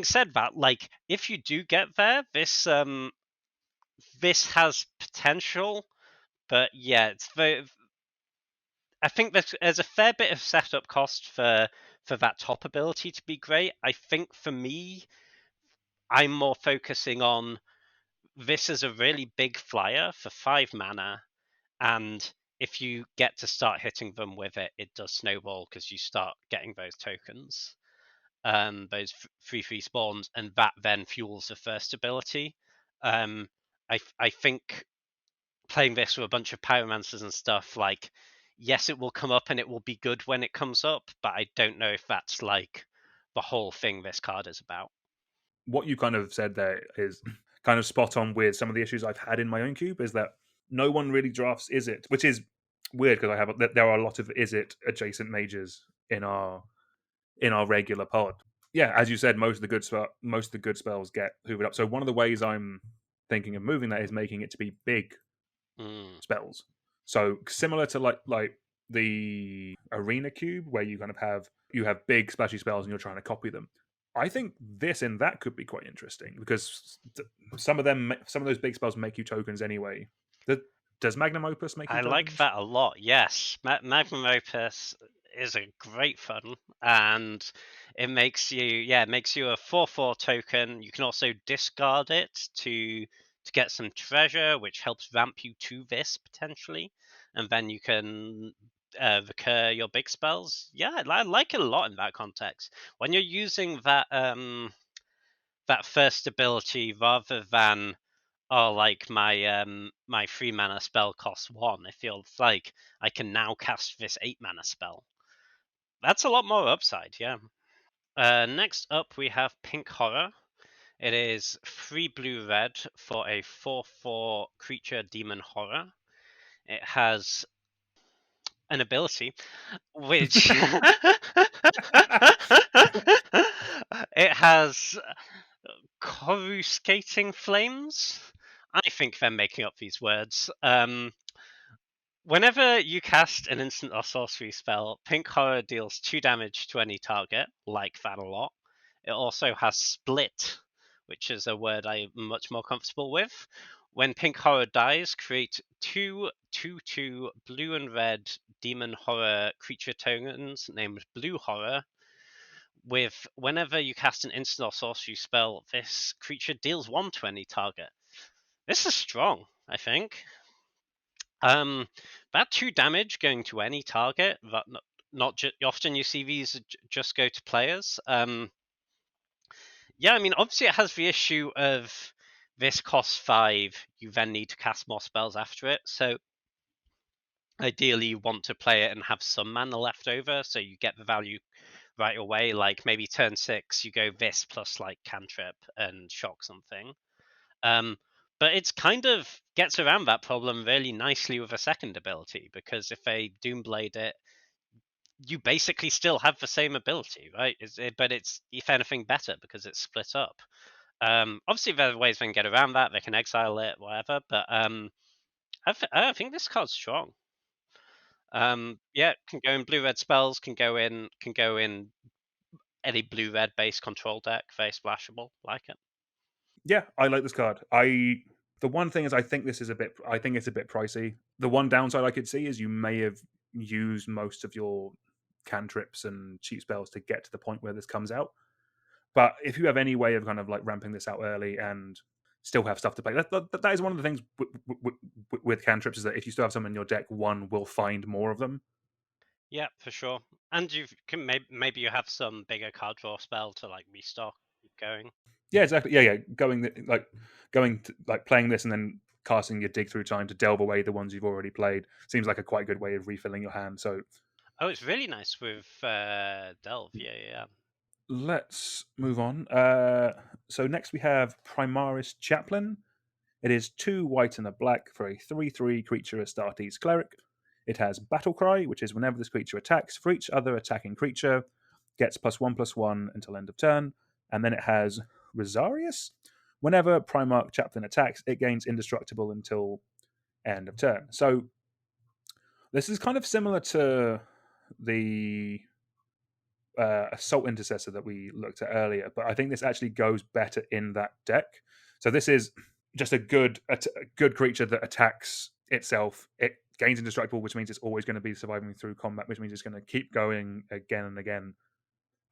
said that, like if you do get there, this has potential, but yeah, it's very. I think there's a fair bit of setup cost for that top ability to be great. I think for me, I'm more focusing on this as a really big flyer for 5 mana, and if you get to start hitting them with it, it does snowball because you start getting those tokens, those 3/3 spawns, and that then fuels the first ability. I think playing this with a bunch of pyromancers and stuff, like, yes, it will come up and it will be good when it comes up, but I don't know if that's like the whole thing this card is about. What you kind of said there is kind of spot on with some of the issues I've had in my own cube, is that no one really drafts Izzet, which is weird because there are a lot of Izzet adjacent mages in our regular pod. Yeah, as you said, most of the good spells get hoovered up. So one of the ways I'm thinking of moving that is making it to be big spells. So similar to like the arena cube, where you kind of have big splashy spells and you're trying to copy them. I think this and that could be quite interesting because some of those big spells make you tokens anyway. Does Magnum Opus make you I tokens? like that a lot. Yes, Magnum Opus is a great fun, and it makes you a 4/4 token. You can also discard it to get some treasure, which helps ramp you to this potentially, and then you can recur your big spells. Yeah, I like it a lot in that context. When you're using that that first ability rather than, oh, like my 3 mana spell costs 1. It feels like I can now cast this 8 mana spell. That's a lot more upside, yeah. Next up, we have Pink Horror. It is 3 blue red for a 4/4 creature demon horror. It has an ability which it has coruscating flames. I think they're making up these words. Whenever you cast an instant or sorcery spell, Pink Horror deals 2 damage to any target. Like that a lot. It also has Split, which is a word I'm much more comfortable with. When Pink Horror dies, create 2/2 blue and red demon horror creature tokens named Blue Horror. With whenever you cast an instant or sorcery spell, this creature deals 1 to any target. This is strong, I think. That 2 damage going to any target, that not often you see these just go to players. Yeah, I mean, obviously it has the issue of this costs 5, you then need to cast more spells after it. So ideally you want to play it and have some mana left over, so you get the value right away. Like maybe turn 6, you go this plus like cantrip and shock something. But it's kind of gets around that problem really nicely with a second ability, because if they Doomblade it, you basically still have the same ability, right? But it's, if anything, better because it's split up. Obviously, there are ways they can get around that. They can exile it, whatever. But I think this card's strong. Yeah, can go in blue-red spells. Can go in any blue-red based control deck. Very splashable. Like it. Yeah, I like this card. The one thing is, I think it's a bit pricey. The one downside I could see is you may have used most of your cantrips and cheap spells to get to the point where this comes out. But if you have any way of kind of like ramping this out early and still have stuff to play, that is one of the things with cantrips, is that if you still have some in your deck, one will find more of them. Yeah, for sure. And you can maybe you have some bigger card draw spell to like restock, keep going. Yeah, exactly. Yeah. Going to like playing this and then casting your dig through time to delve away the ones you've already played seems like a quite good way of refilling your hand. So Oh, it's really nice with Delve. Yeah. let's move on. So next we have Primaris Chaplain. It is 2 white and a black for a 3/3 creature, a Statist Cleric. It has Battle Cry, which is whenever this creature attacks, for each other attacking creature, gets +1/+1 until end of turn. And then it has Rosarius. Whenever Primarch Chaplain attacks, it gains indestructible until end of turn. So this is kind of similar to the Assault Intercessor that we looked at earlier, but I think this actually goes better in that deck. So this is just a good creature that attacks itself. It gains indestructible, which means it's always going to be surviving through combat, which means it's going to keep going again and again.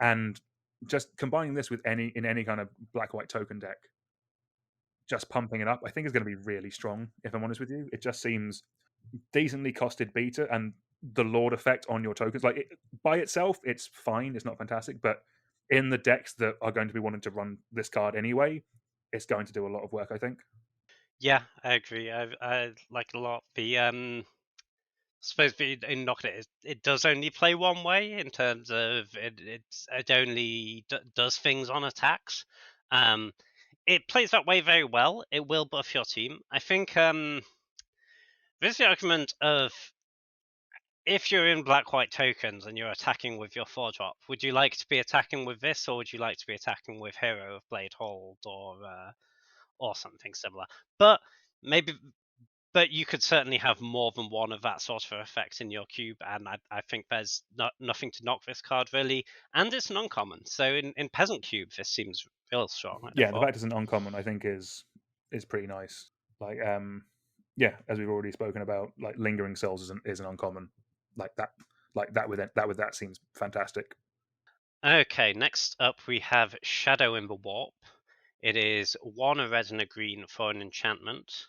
And just combining this with any kind of black-white token deck, just pumping it up, I think is going to be really strong, if I'm honest with you. It just seems decently costed beta, and the Lord effect on your tokens, like by itself, it's fine. It's not fantastic, but in the decks that are going to be wanting to run this card anyway, it's going to do a lot of work, I think. Yeah, I agree. I like a lot. The suppose in Knocked it does only play one way in terms of it only does things on attacks. It plays that way very well. It will buff your team. I think there's the argument of, if you're in black-white tokens and you're attacking with your 4-drop, would you like to be attacking with this, or would you like to be attacking with Hero of Blade Hold or something similar? But you could certainly have more than one of that sort of effect in your cube, and I think there's nothing to knock this card really, and it's an uncommon. So in Peasant Cube, this seems real strong. Yeah, the fact it's an uncommon, I think, is pretty nice. Like, yeah, as we've already spoken about, like Lingering Souls is an uncommon, like that with that seems fantastic. Okay, next up we have Shadow in the Warp. It is 1 a red and a green for an enchantment.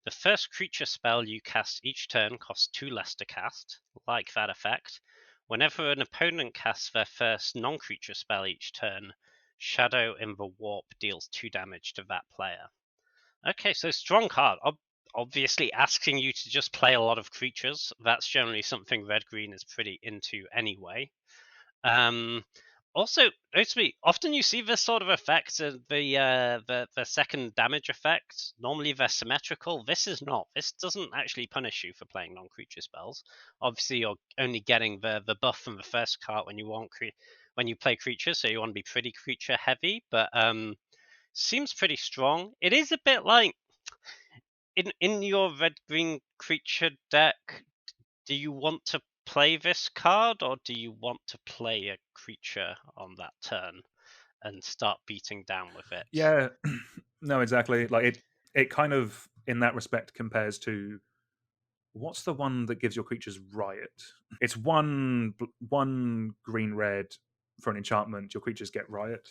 The first creature spell you cast each turn costs 2 less to cast. Like that effect, whenever an opponent casts their first non-creature spell each turn, Shadow in the Warp deals 2 damage to that player. Okay, so strong card. Obviously asking you to just play a lot of creatures. That's generally something red-green is pretty into anyway. Also, notably, often you see this sort of effect, the second damage effect. Normally they're symmetrical. This is not. This doesn't actually punish you for playing non-creature spells. Obviously, you're only getting the buff from the first card when you play creatures, so you want to be pretty creature heavy. But seems pretty strong. It is a bit like in your red-green creature deck. Do you want to play this card, or do you want to play a creature on that turn and start beating down with it? Yeah, no, exactly. Like it kind of in that respect compares to, what's the one that gives your creatures riot? It's one green red for an enchantment. Your creatures get riot.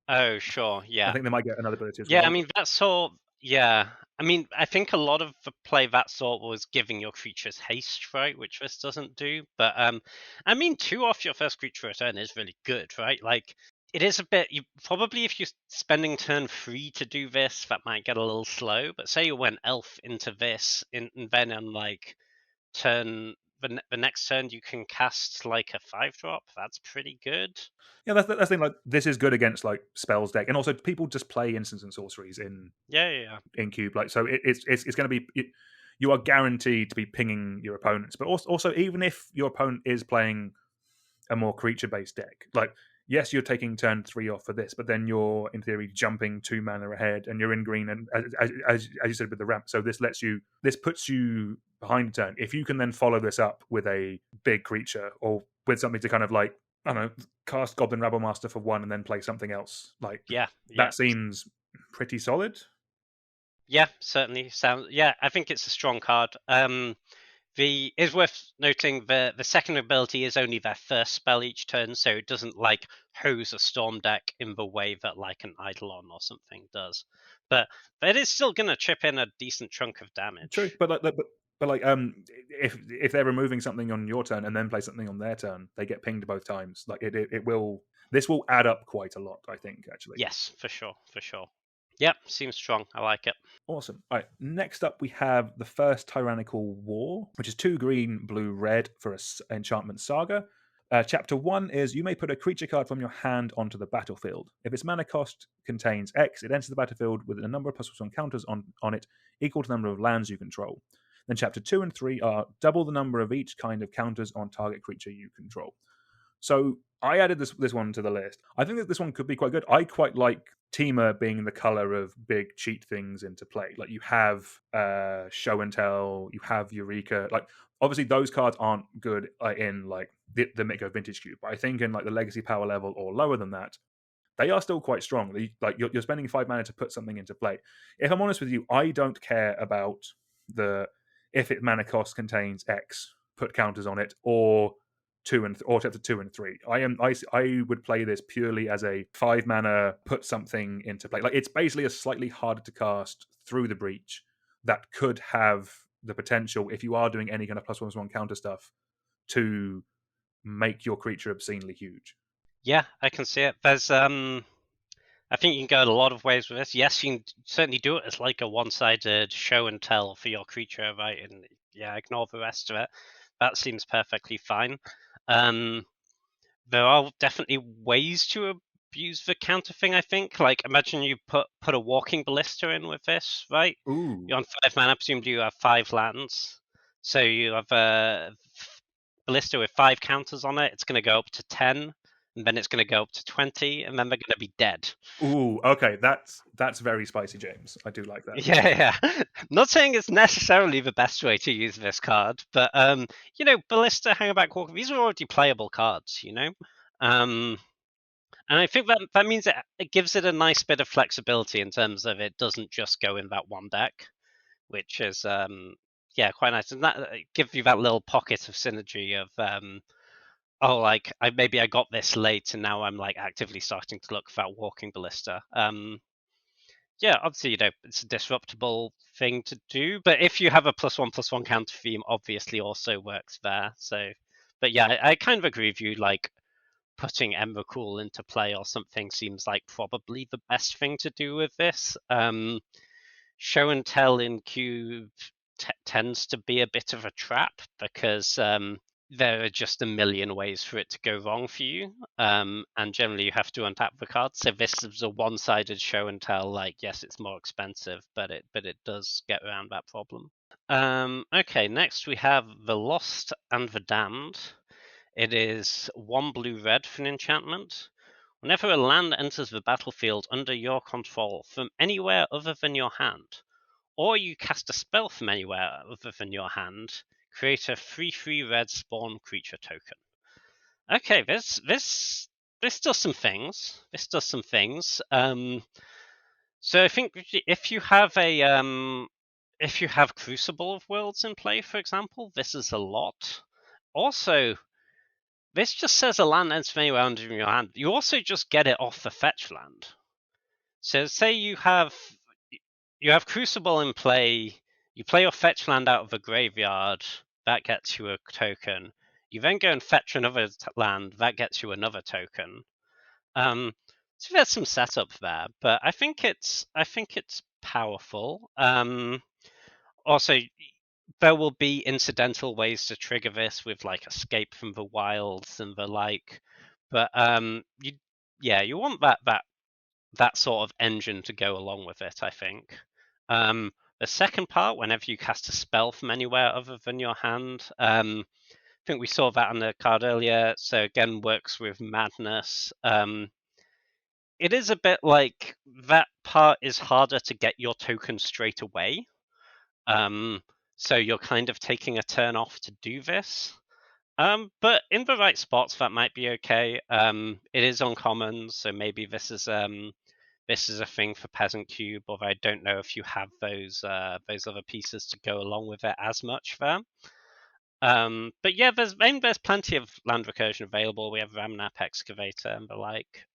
Oh, sure, I yeah. think they might get another ability as Yeah, I well. mean, that sort. Yeah. I mean, I think a lot of the play that sort was giving your creatures haste, right? Which this doesn't do. But I mean, 2 off your first creature return is really good, right? Like, it is a bit. You probably, if you're spending turn 3 to do this, that might get a little slow. But say you went elf into this, and then on like the next turn you can cast like a 5-drop. That's pretty good. Yeah, that's the thing. Like, this is good against like spells deck, and also people just play instants and sorceries in cube. Like, so it's going to be. You are guaranteed to be pinging your opponents, but also even if your opponent is playing a more creature-based deck, like, yes, you're taking turn 3 off for this, but then you're in theory jumping 2 mana ahead, and you're in green, and as you said with the ramp, so this puts you behind a turn. If you can then follow this up with a big creature or with something to kind of like, I don't know, cast Goblin Rabblemaster for 1 and then play something else, like, that seems pretty solid. Yeah, certainly I think it's a strong card. It's worth noting the second ability is only their first spell each turn, so it doesn't like hose a storm deck in the way that like an Eidolon or something does. But it is still going to chip in a decent chunk of damage. True, but if they're removing something on your turn and then play something on their turn, they get pinged both times. Like, it will. This will add up quite a lot, I think, actually. Yes, for sure. Yep, seems strong. I like it. Awesome. All right, next up we have the first Tyrannical War, which is 2 green, blue, red for an Enchantment Saga. Chapter 1 is you may put a creature card from your hand onto the battlefield. If its mana cost contains X, it enters the battlefield with a number of +1 counters on it equal to the number of lands you control. Then Chapter 2 and 3 are double the number of each kind of counters on target creature you control. So I added this one to the list. I think that this one could be quite good. I quite like Temur being the color of big cheat things into play. Like, you have Show and Tell, you have Eureka. Like, obviously those cards aren't good in like the Mitgo Vintage Cube, but I think in like the Legacy Power level or lower than that, they are still quite strong. Like, you're spending 5 mana to put something into play. If I'm honest with you, I don't care about if it mana cost contains X, put counters on it, or chapter 2 and 3. I would play this purely as a 5 mana put something into play. Like, it's basically a slightly harder to cast Through the Breach that could have the potential, if you are doing any kind of +1/+1 counter stuff, to make your creature obscenely huge. Yeah, I can see it. There's I think you can go a lot of ways with this. Yes, you can certainly do it as like a one-sided show and tell for your creature, right? And ignore the rest of it. That seems perfectly fine. There are definitely ways to abuse the counter thing, I think. Like, imagine you put a Walking Ballista in with this, right? Ooh. You're on 5 mana, presumably you have 5 lands. So you have a Ballista with 5 counters on it. It's going to go up to 10. And then it's going to go up to 20, and then they're going to be dead. Ooh, okay, that's very spicy, James. I do like that. Yeah. Not saying it's necessarily the best way to use this card, but Ballista, Hangback Walker, these are already playable cards, and I think that means it gives it a nice bit of flexibility in terms of it doesn't just go in that one deck, which is quite nice, and that gives you that little pocket of synergy of like I got this late and now I'm like actively starting to look for that Walking Ballista. Obviously, it's a disruptible thing to do, but if you have a +1/+1 counter theme, obviously also works there. So, but yeah, I kind of agree with you. Like, putting Emrakul into play or something seems like probably the best thing to do with this. Show and Tell in Cube tends to be a bit of a trap because there are just a million ways for it to go wrong for you, and generally you have to untap the card. So this is a one-sided show and tell. Like, yes, it's more expensive, but it does get around that problem. Okay, next we have the Lost and the Damned. It is 1 blue-red for an enchantment. Whenever a land enters the battlefield under your control from anywhere other than your hand, or you cast a spell from anywhere other than your hand, create a 3/3 red spawn creature token. Okay, this does some things. So I think if you have Crucible of Worlds in play, for example, this is a lot. Also, this just says a land enters from anywhere under your hand. You also just get it off the fetch land. So say you have Crucible in play. You play your fetch land out of a graveyard. That gets you a token. You then go and fetch another land. That gets you another token. So there's some setup there, but I think it's powerful. Also, there will be incidental ways to trigger this with like escape from the wilds and the like, but you want that sort of engine to go along with it, I think. The second part, whenever you cast a spell from anywhere other than your hand, I think we saw that on the card earlier. So again, works with Madness. It is a bit like that part is harder to get your token straight away. So you're kind of taking a turn off to do this. But in the right spots, that might be okay. It is uncommon, so maybe this is a thing for Peasant Cube, although I don't know if you have those other pieces to go along with it as much there. But yeah, there's plenty of land recursion available. We have Ramnap Excavator and the like.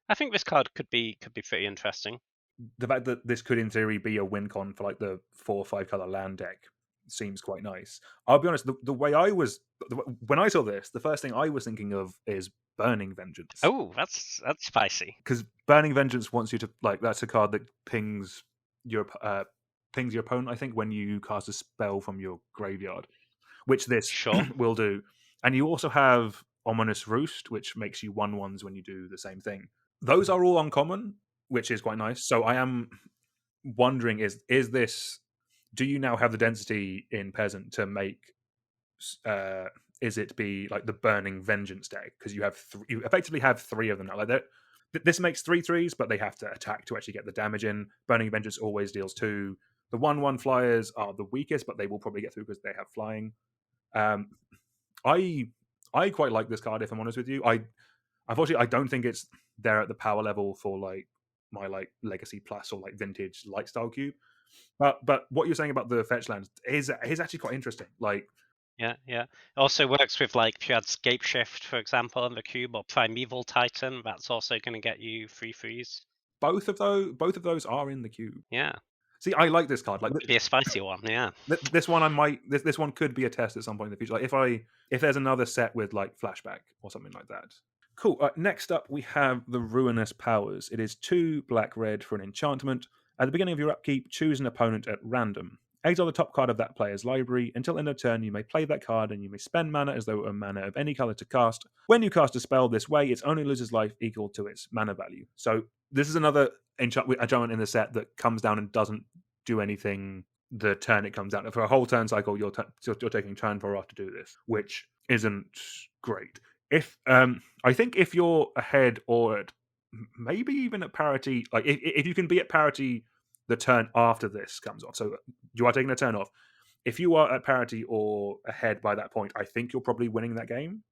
I think this card could be pretty interesting. The fact that this could, in theory, be a win con for like the 4 or 5 color land deck seems quite nice. I'll be honest, the way when I saw this, the first thing I was thinking of is Burning Vengeance. Oh, that's spicy. Because Burning Vengeance wants you to that's a card that pings your opponent, I think, when you cast a spell from your graveyard, which this Sure. will do. And you also have Ominous Roost, which makes you 1/1s when you do the same thing. Those are all uncommon, which is quite nice. So I am wondering, is this, do you now have the density in Peasant to make is it be like the Burning Vengeance deck? Because you effectively have 3 of them now. Like this makes 3/3s, but they have to attack to actually get the damage in. Burning Vengeance always deals 2. The 1/1 flyers are the weakest, but they will probably get through because they have flying. I quite like this card, if I'm honest with you. Unfortunately, I don't think it's there at the power level for like my like Legacy Plus or like Vintage Lightstyle Cube. But what you're saying about the fetch lands is actually quite interesting. Like, yeah. It also works with like if you had Scape Shift, for example, on the cube, or Primeval Titan. That's also going to get you 3/3s. both of those are in the cube. Yeah. See, I like this card. Like, It'd be a spicy one. Yeah. This one this one could be a test at some point in the future. Like if there's another set with like Flashback or something like that. Cool. Next up, we have the Ruinous Powers. It is 2 black-red for an enchantment. At the beginning of your upkeep, choose an opponent at random. Exile the top card of that player's library. Until end of turn, you may play that card and you may spend mana as though it were mana of any color to cast. When you cast a spell this way, it only loses life equal to its mana value. So this is another enchantment in the set that comes down and doesn't do anything the turn it comes down. For a whole turn cycle, you're taking turn for off to do this, which isn't great. If I think if you're ahead or at maybe even at parity, like if you can be at parity the turn after this comes off, so you are taking a turn off. If you are at parity or ahead by that point, I think you're probably winning that game.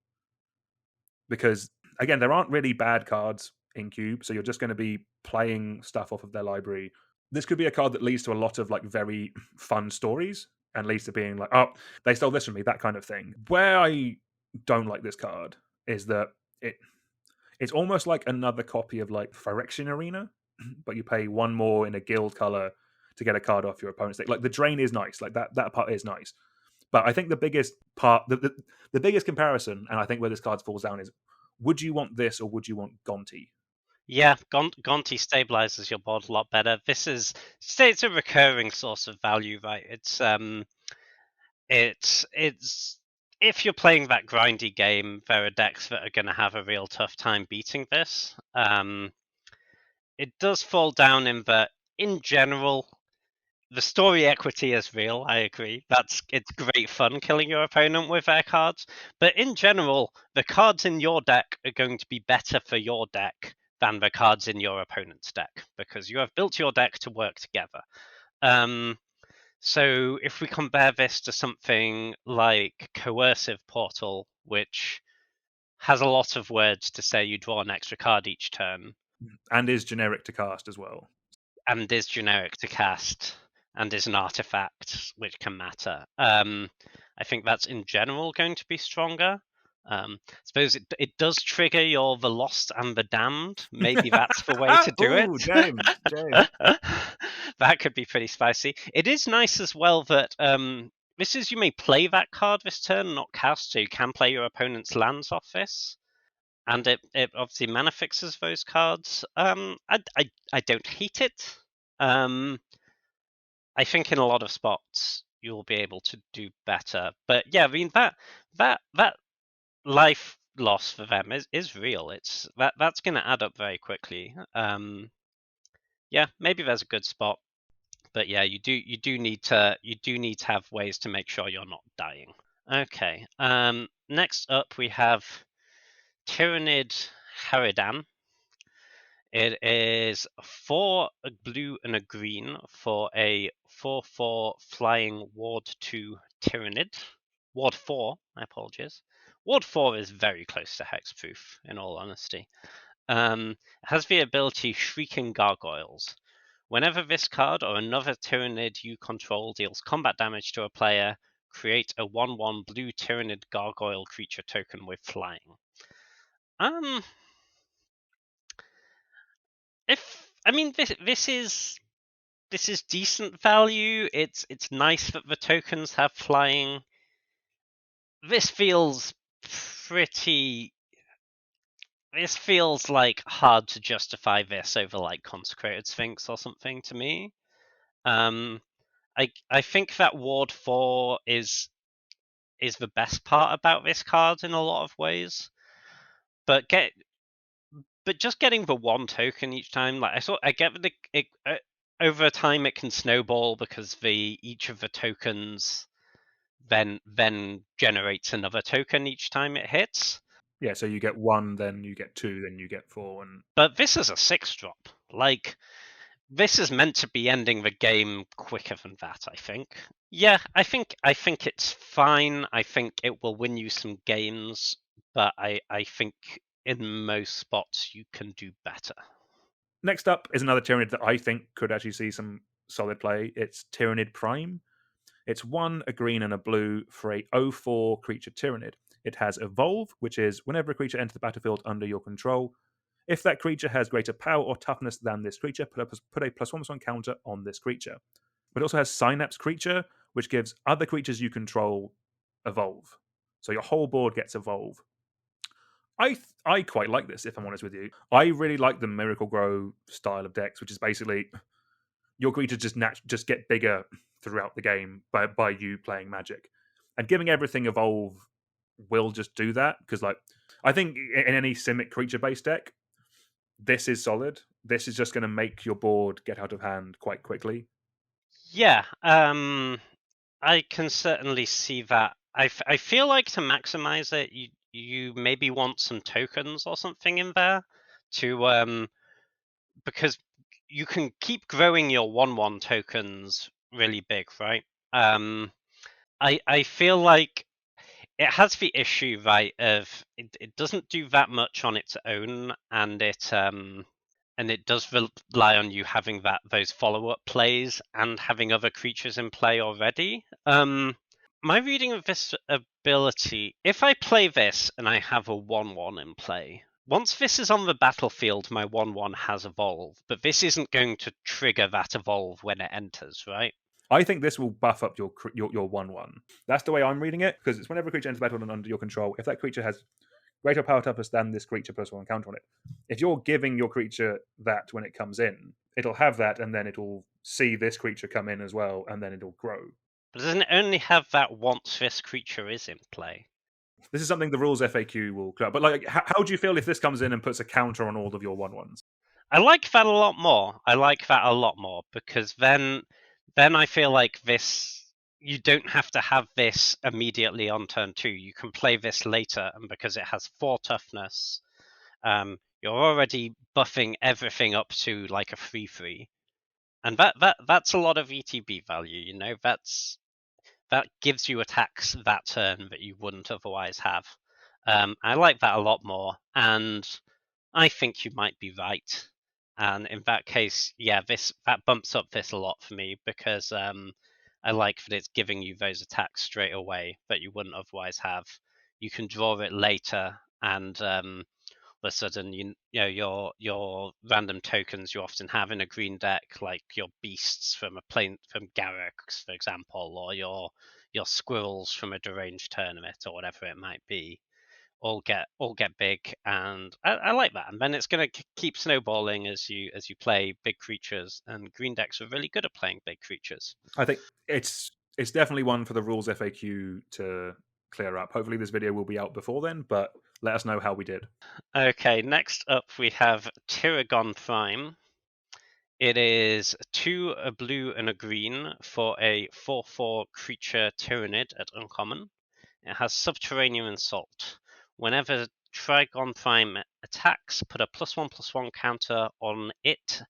Because again, there aren't really bad cards in Cube, so you're just going to be playing stuff off of their library. This could be a card that leads to a lot of like very fun stories and leads to being like, oh, they stole this from me, that kind of thing. Where I don't like this card is that it's almost like another copy of like Phyrexian Arena, but you pay 1 more in a guild color to get a card off your opponent's deck. Like the drain is nice, like that part is nice. But I think the biggest part, the biggest comparison, and I think where this card falls down is, would you want this or would you want Gonti? Yeah, Gonti stabilizes your board a lot better. It's a recurring source of value, right? It's if you're playing that grindy game, there are decks that are going to have a real tough time beating this. It does fall down in that, in general, the story equity is real. I agree. It's great fun killing your opponent with their cards, but in general, the cards in your deck are going to be better for your deck than the cards in your opponent's deck because you have built your deck to work together. So if we compare this to something like Coercive Portal, which has a lot of words to say you draw an extra card each turn, and is generic to cast as well, and is generic to cast, and is an artifact which can matter. I think that's in general going to be stronger. I suppose it does trigger your the lost and the damned. Maybe that's the way to do it. James. That could be pretty spicy. It is nice as well that this is, you may play that card this turn, not cast, so you can play your opponent's lands off this. And it obviously mana fixes those cards. I don't hate it. I think in a lot of spots you'll be able to do better. But yeah, I mean that life loss for them is real. It's that's going to add up very quickly. Yeah, maybe there's a good spot, but yeah, you do need to have ways to make sure you're not dying. Okay. Next up we have Tyrannid Harridan. It is 4 a blue and a green for a 4/4 flying Ward 2 Tyrannid. Ward 4, I apologize. Ward 4 is very close to hexproof, in all honesty. It has the ability Shrieking Gargoyles. Whenever this card or another Tyrannid you control deals combat damage to a player, create a 1/1 blue Tyrannid Gargoyle creature token with flying. This is decent value. It's nice that the tokens have flying. This feels pretty. This feels like hard to justify this over like Consecrated Sphinx or something to me. I think that Ward 4 is the best part about this card in a lot of ways, but just getting the 1 token each time, like I get that over time it can snowball because each of the tokens then generates another token each time it hits. Yeah, so you get 1, then you get 2, then you get 4, and But this is a 6-drop. Like, this is meant to be ending the game quicker than that, I think. Yeah, I think it's fine. I think it will win you some games, but I think in most spots you can do better. Next up is another Tyrannid that I think could actually see some solid play. It's Tyrannid Prime. It's 1, a green, and a blue for a 0/4 creature Tyrannid. It has Evolve, which is whenever a creature enters the battlefield under your control, if that creature has greater power or toughness than this creature, put a +1/+1 counter on this creature. But it also has Synapse Creature, which gives other creatures you control Evolve. So your whole board gets Evolve. I quite like this, if I'm honest with you. I really like the Miracle Grow style of decks, which is basically your creatures just get bigger throughout the game by you playing Magic, and giving everything Evolve will just do that because, like, I think in any Simic creature based deck, this is solid. This is just going to make your board get out of hand quite quickly. Yeah, I can certainly see that. I feel like to maximize it, you maybe want some tokens or something in there to because you can keep growing your 1/1 tokens really big, right? I feel like it has the issue, right, of it doesn't do that much on its own, and it does rely on you having those follow-up plays and having other creatures in play already. My reading of this ability, if I play this and I have a 1/1 in play, once this is on the battlefield, my 1/1 has evolved, but this isn't going to trigger that evolve when it enters, right? I think this will buff up your 1/1. That's the way I'm reading it, because it's whenever a creature enters battle and under your control, if that creature has greater power toughness than this creature +1 counter on it. If you're giving your creature that when it comes in, it'll have that, and then it'll see this creature come in as well, and then it'll grow. But doesn't it only have that once this creature is in play? This is something the rules FAQ will clear. But like, how do you feel if this comes in and puts a counter on all of your 1/1s? I like that a lot more. I like that a lot more because then I feel like this, you don't have to have this immediately on turn 2. You can play this later, and because it has 4 toughness, you're already buffing everything up to like a 3/3, and that's a lot of ETB value. You know, that gives you attacks that turn that you wouldn't otherwise have. I like that a lot more, and I think you might be right. And in that case, yeah, that bumps up this a lot for me because I like that it's giving you those attacks straight away that you wouldn't otherwise have. You can draw it later, and all of a sudden, you know your random tokens you often have in a green deck, like your beasts from Garrux, for example, or your squirrels from a deranged tournament or whatever it might be, all get big, and I like that. And then it's going to keep snowballing as you play big creatures, and green decks are really good at playing big creatures. I think it's it's definitely one for the rules FAQ to clear up. Hopefully this video will be out before then, but let us know how we did. Okay, next up we have Tyragon Prime. It is 2, a blue and a green for a 4/4 creature Tyrannid at uncommon. It has Subterranean Assault. Whenever Trigon Prime attacks, put a +1/+1 counter on it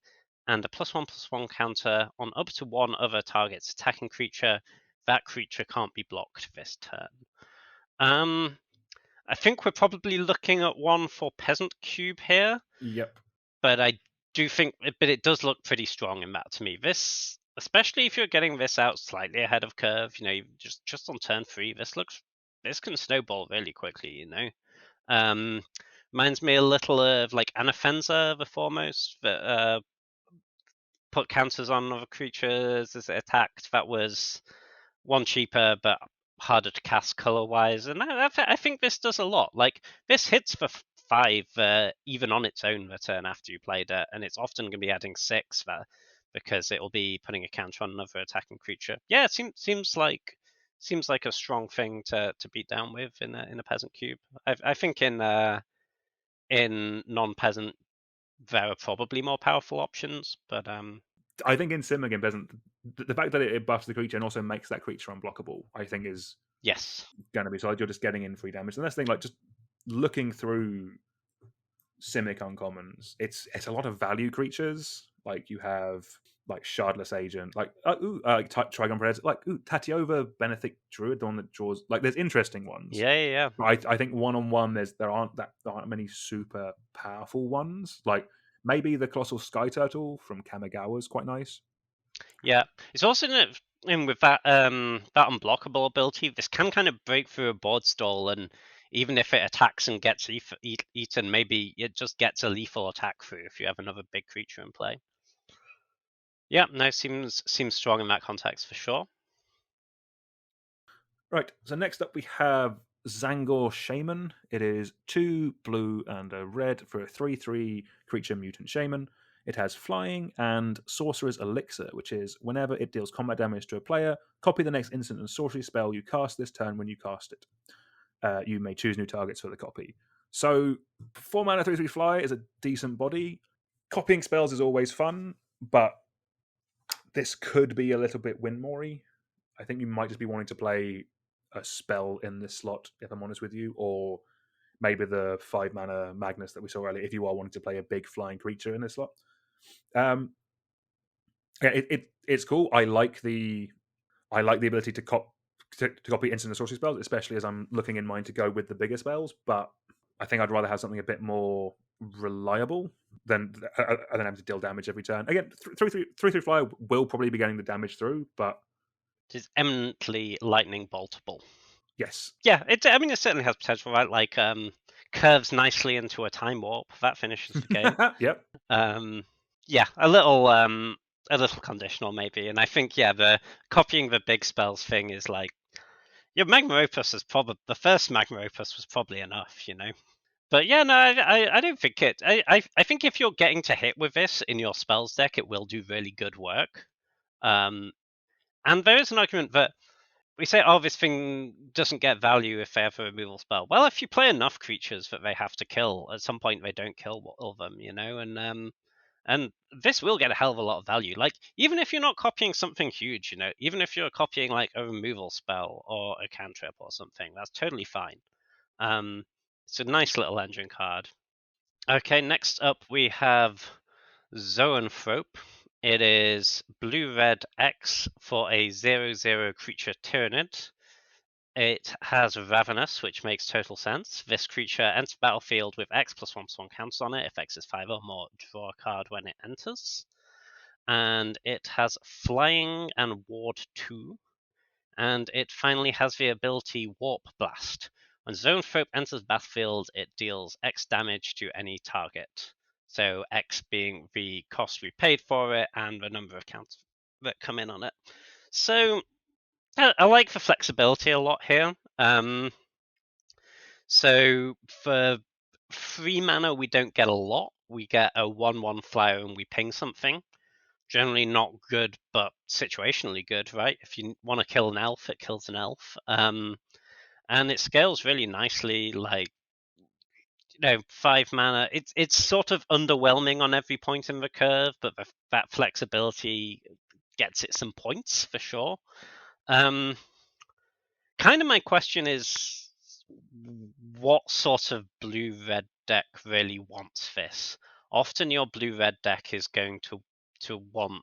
and a +1/+1 counter on up to one other target's attacking creature. That creature can't be blocked this turn. I think we're probably looking at one for Peasant Cube here. Yep. But I do think, but it does look pretty strong in that to me. This, especially if you're getting this out slightly ahead of curve, just on turn 3, this can snowball really quickly. Reminds me a little of like Anafenza, the Foremost, that put counters on other creatures as it attacked. That was one cheaper, but harder to cast color-wise, and I think this does a lot. Like, this hits for 5 even on its own the turn after you played it, and it's often going to be adding 6 there because it will be putting a counter on another attacking creature. Yeah, it seems like a strong thing to beat down with in a peasant cube. I think in non-peasant there are probably more powerful options, but I think in Sim again, Peasant, the fact that it buffs the creature and also makes that creature unblockable, I think is yes, going to be solid. You're just getting in free damage. And that's the thing, like just looking through Simic uncommons, it's a lot of value creatures. Like you have like Shardless Agent, like Trigon Predator, like Tatiova Benefit Druid, the one that draws. Like there's interesting ones. yeah. I think one there aren't many super powerful ones. Like maybe the Colossal Sky Turtle from Kamigawa is quite nice. Yeah, it's also in with that that unblockable ability. This can kind of break through a board stall, and even if it attacks and gets eaten, maybe it just gets a lethal attack through if you have another big creature in play. Yeah, no, seems strong in that context for sure. Right, so next up we have Zangor Shaman. It is 2 blue and a red for a 3/3 creature mutant shaman. It has flying and Sorcerer's Elixir, which is whenever it deals combat damage to a player, copy the next instant and sorcery spell you cast this turn when you cast it. You may choose new targets for the copy. So 4 mana 3/3 fly is a decent body. Copying spells is always fun, but this could be a little bit Windmore-y. I think you might just be wanting to play a spell in this slot, if I'm honest with you, or maybe the 5 mana Magnus that we saw earlier, if you are wanting to play a big flying creature in this slot. Yeah, it's cool. I like the ability to copy instant and sorcery spells, especially as I'm looking in mind to go with the bigger spells. But I think I'd rather have something a bit more reliable than having to deal damage every turn. Again, 3/3 fly will probably be getting the damage through, but It is eminently lightning boltable. yes, Yeah, it certainly has potential, right? Like curves nicely into a time warp that finishes the game. Yep. Yeah, a little conditional maybe, and I think the copying the big spells thing is like your Magma Opus is probably the first Magma Opus was probably enough, But yeah, no, I don't think it. I think if you're getting to hit with this in your spells deck, it will do really good work. And there is an argument that we say, oh, this thing doesn't get value if they have a removal spell. Well, if you play enough creatures that they have to kill, at some point they don't kill all of them, and this will get a hell of a lot of value. Like, even if you're not copying something huge, even if you're copying like a removal spell or a cantrip or something, that's totally fine. It's a nice little engine card. Okay, next up we have Zoanthrope. It is blue-red X for a 0/0 creature Tyrannid. It has Ravenous, which makes total sense. This creature enters battlefield with X +1/+1 counts on it. If X is 5 or more, draw a card when it enters. And it has Flying and Ward 2. And it finally has the ability Warp Blast. When Zoanthrope enters battlefield, it deals X damage to any target. So X being the cost we paid for it and the number of counts that come in on it. So I like the flexibility a lot here. So for 3 mana, we don't get a lot. We get a 1/1 flyer and we ping something. generally not good, but situationally good, right? If you want to kill an elf, it kills an elf. And it scales really nicely, like, 5 mana. It's sort of underwhelming on every point in the curve, but that flexibility gets it some points for sure. Kind of my question is, what sort of blue-red deck really wants this? Often your blue-red deck is going to want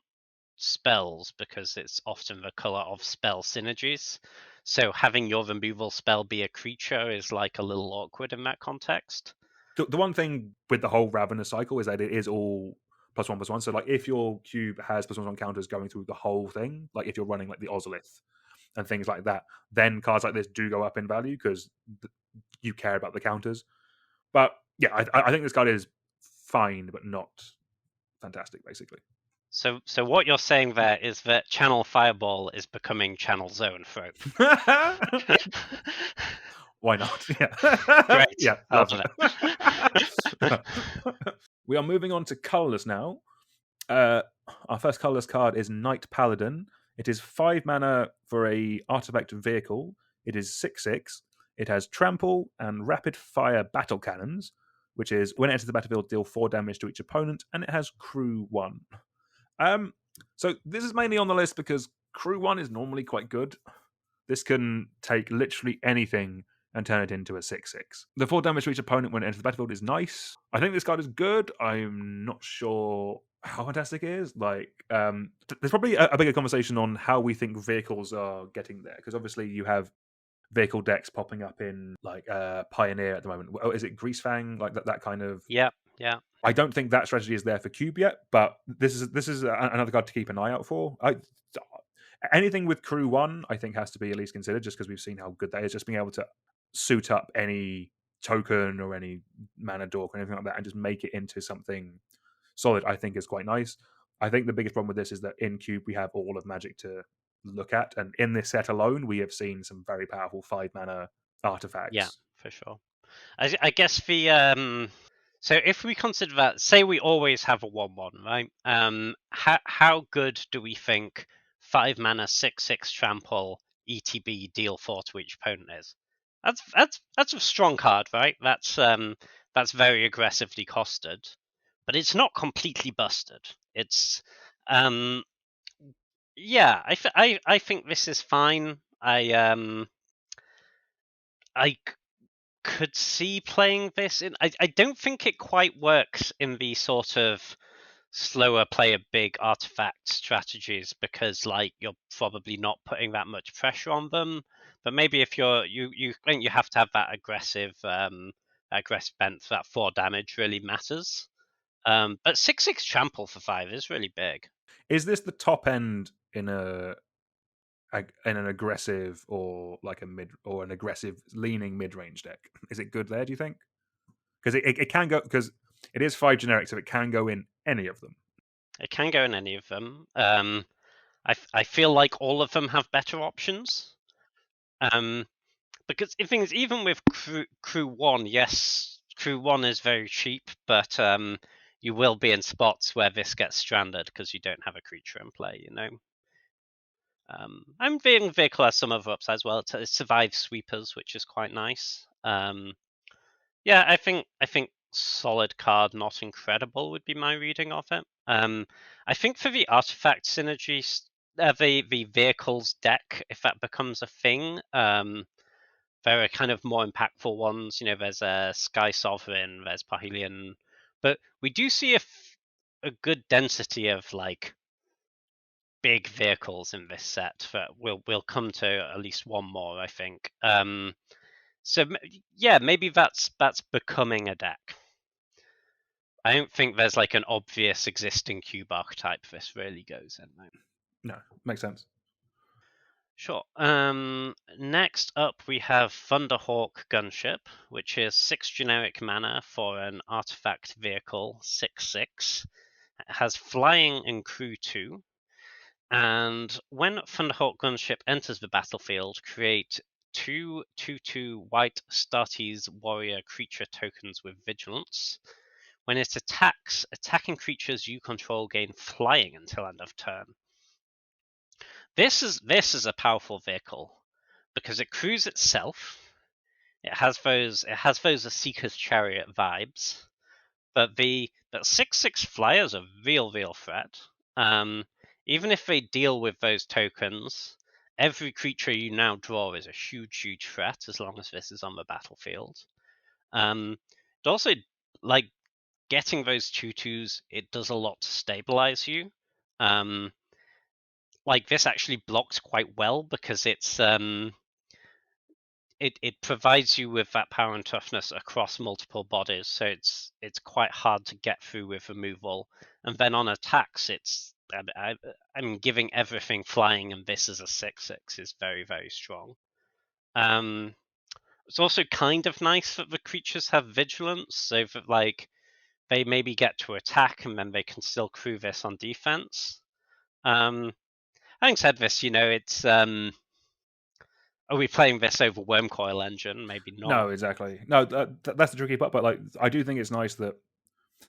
spells because it's often the color of spell synergies. So having your removal spell be a creature is like a little awkward in that context. The one thing with the whole Ravenous cycle is that it is all +1/+1. So, like, if your cube has +1/+1 counters going through the whole thing, like if you're running like the Ozolith and things like that, then cards like this do go up in value because you care about the counters. But yeah, I think this card is fine, but not fantastic, basically. So what you're saying there is that Channel Fireball is becoming Channel Zone Throat. Why not? Yeah. Great. Yeah. Loving it. We are moving on to colorless now. Our first colorless card is Knight Paladin. It is 5 mana for a artifact vehicle. It is 6/6. It has trample and rapid fire battle cannons, which is when it enters the battlefield, deal 4 damage to each opponent, and it has crew 1. So this is mainly on the list because crew 1 is normally quite good. This can take literally anything and turn it into a 6/6. The 4 damage to each opponent when it enters the battlefield is nice. I think this card is good. I'm not sure how fantastic it is. Like, there's probably a bigger conversation on how we think vehicles are getting there, because obviously you have vehicle decks popping up in like Pioneer at the moment. Is it Greasefang? Like that kind of. Yeah. I don't think that strategy is there for Cube yet, but this is another card to keep an eye out for. Anything with crew 1, I think, has to be at least considered, just because we've seen how good that is. Just being able to suit up any token or any mana dork or anything like that and just make it into something solid, I think is quite nice. I think the biggest problem with this is that in Cube we have all of Magic to look at, and in this set alone we have seen some very powerful 5 mana artifacts. Yeah, for sure. I guess the so if we consider that, say we always have a 1/1, right? How good do we think 5 mana 6/6 trample ETB deal 4 to each opponent is? That's a strong card, right? That's very aggressively costed, but it's not completely busted. It's yeah, I think this is fine. I could see playing this in. I don't think it quite works in the sort of slower play a big artifact strategies, because like you're probably not putting that much pressure on them. But maybe if you think you have to have that aggressive bent, that 4 damage really matters. But 6/6 trample for 5 is really big. Is this the top end in an aggressive or like a mid or an aggressive leaning mid-range deck? Is it good there, do you think? Because it can go, because it is 5 generic, so it can go in any of them. It can go in any of them. I feel like all of them have better options. Because if things, even with crew 1, yes, crew 1 is very cheap, but you will be in spots where this gets stranded because you don't have a creature in play, you know. I'm being vehicle has some other upsides as well. It survives sweepers, which is quite nice. Yeah, I think solid card, not incredible, would be my reading of it. I think for the artifact synergies, the vehicles deck, if that becomes a thing, there are kind of more impactful ones. You know, there's a Sky Sovereign, there's Parhelion, but we do see a good density of like big vehicles in this set that we'll come to at least one more, I think. So yeah, maybe that's becoming a deck. I don't think there's like an obvious existing cube archetype this really goes in. Right? No, makes sense. Sure. Next up we have Thunderhawk Gunship, which is 6 generic mana for an artifact vehicle, 6/6. It has flying and crew 2. And when Thunderhawk Gunship enters the battlefield, create 2/2/2 white Statist warrior creature tokens with vigilance. When it attacks, attacking creatures you control gain flying until end of turn. This is a powerful vehicle because it crews itself. It has those Seeker's Chariot vibes, but the 6/6 flyers are real threat. Even if they deal with those tokens, every creature you now draw is a huge threat as long as this is on the battlefield. It also, like, getting those 2/2s, it does a lot to stabilize you. Like, this actually blocks quite well because it's it provides you with that power and toughness across multiple bodies, so it's quite hard to get through with removal. And then on attacks, I mean, giving everything flying, and this is a 6/6 is very strong. It's also kind of nice that the creatures have vigilance, so that, like, they maybe get to attack and then they can still crew this on defense. Having said this, it's are we playing this over Wormcoil Engine? Maybe not. No, exactly. No, that's the tricky part. But, like, I do think it's nice that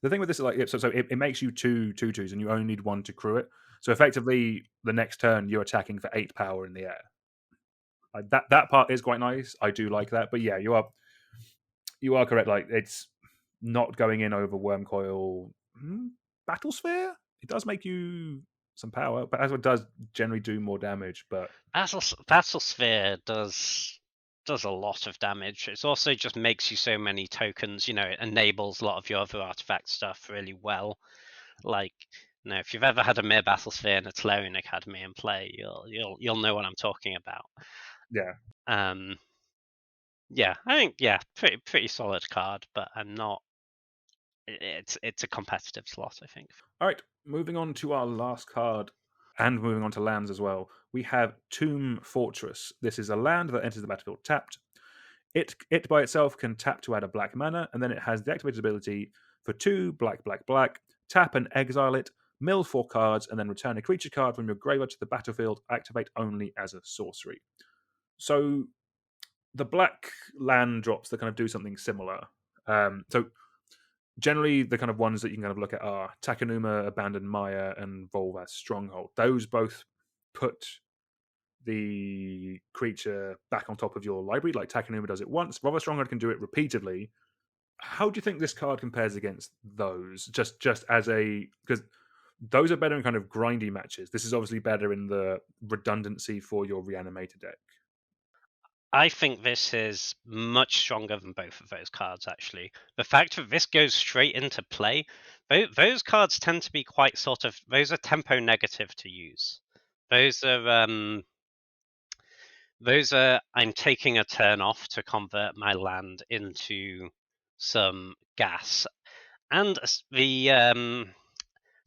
the thing with this is, like, so it makes you 2/2s, and you only need one to crew it. So effectively, the next turn you're attacking for 8 power in the air. Like, that part is quite nice. I do like that. But yeah, you are correct. Like, it's not going in over Wormcoil. Battlesphere. It does make you some power, but as it does generally do more damage. But Battlesphere does a lot of damage. It also just makes you so many tokens. It enables a lot of your other artifact stuff really well. Like, if you've ever had a Mere Battlesphere and a Tolarian Academy in play, you'll know what I'm talking about. Yeah. Yeah, I think pretty solid card, but I'm not. It's a competitive slot, I think. All right, moving on to our last card, and moving on to lands as well. We have Tomb Fortress. This is a land that enters the battlefield tapped. It by itself can tap to add a black mana, and then it has the activated ability for 2 black, tap and exile it, mill 4 cards, and then return a creature card from your graveyard to the battlefield, activate only as a sorcery. So the black land drops that kind of do something similar. So generally, the kind of ones that you can kind of look at are Takenuma, Abandoned Maya, and Volva's Stronghold. Those both put the creature back on top of your library, like Takenuma does it once. Volva's Stronghold can do it repeatedly. How do you think this card compares against those? Just as because those are better in kind of grindy matches. This is obviously better in the redundancy for your reanimator deck. I think this is much stronger than both of those cards, actually. The fact that this goes straight into play, those cards tend to be quite those are tempo negative to use. Those are I'm taking a turn off to convert my land into some gas. And the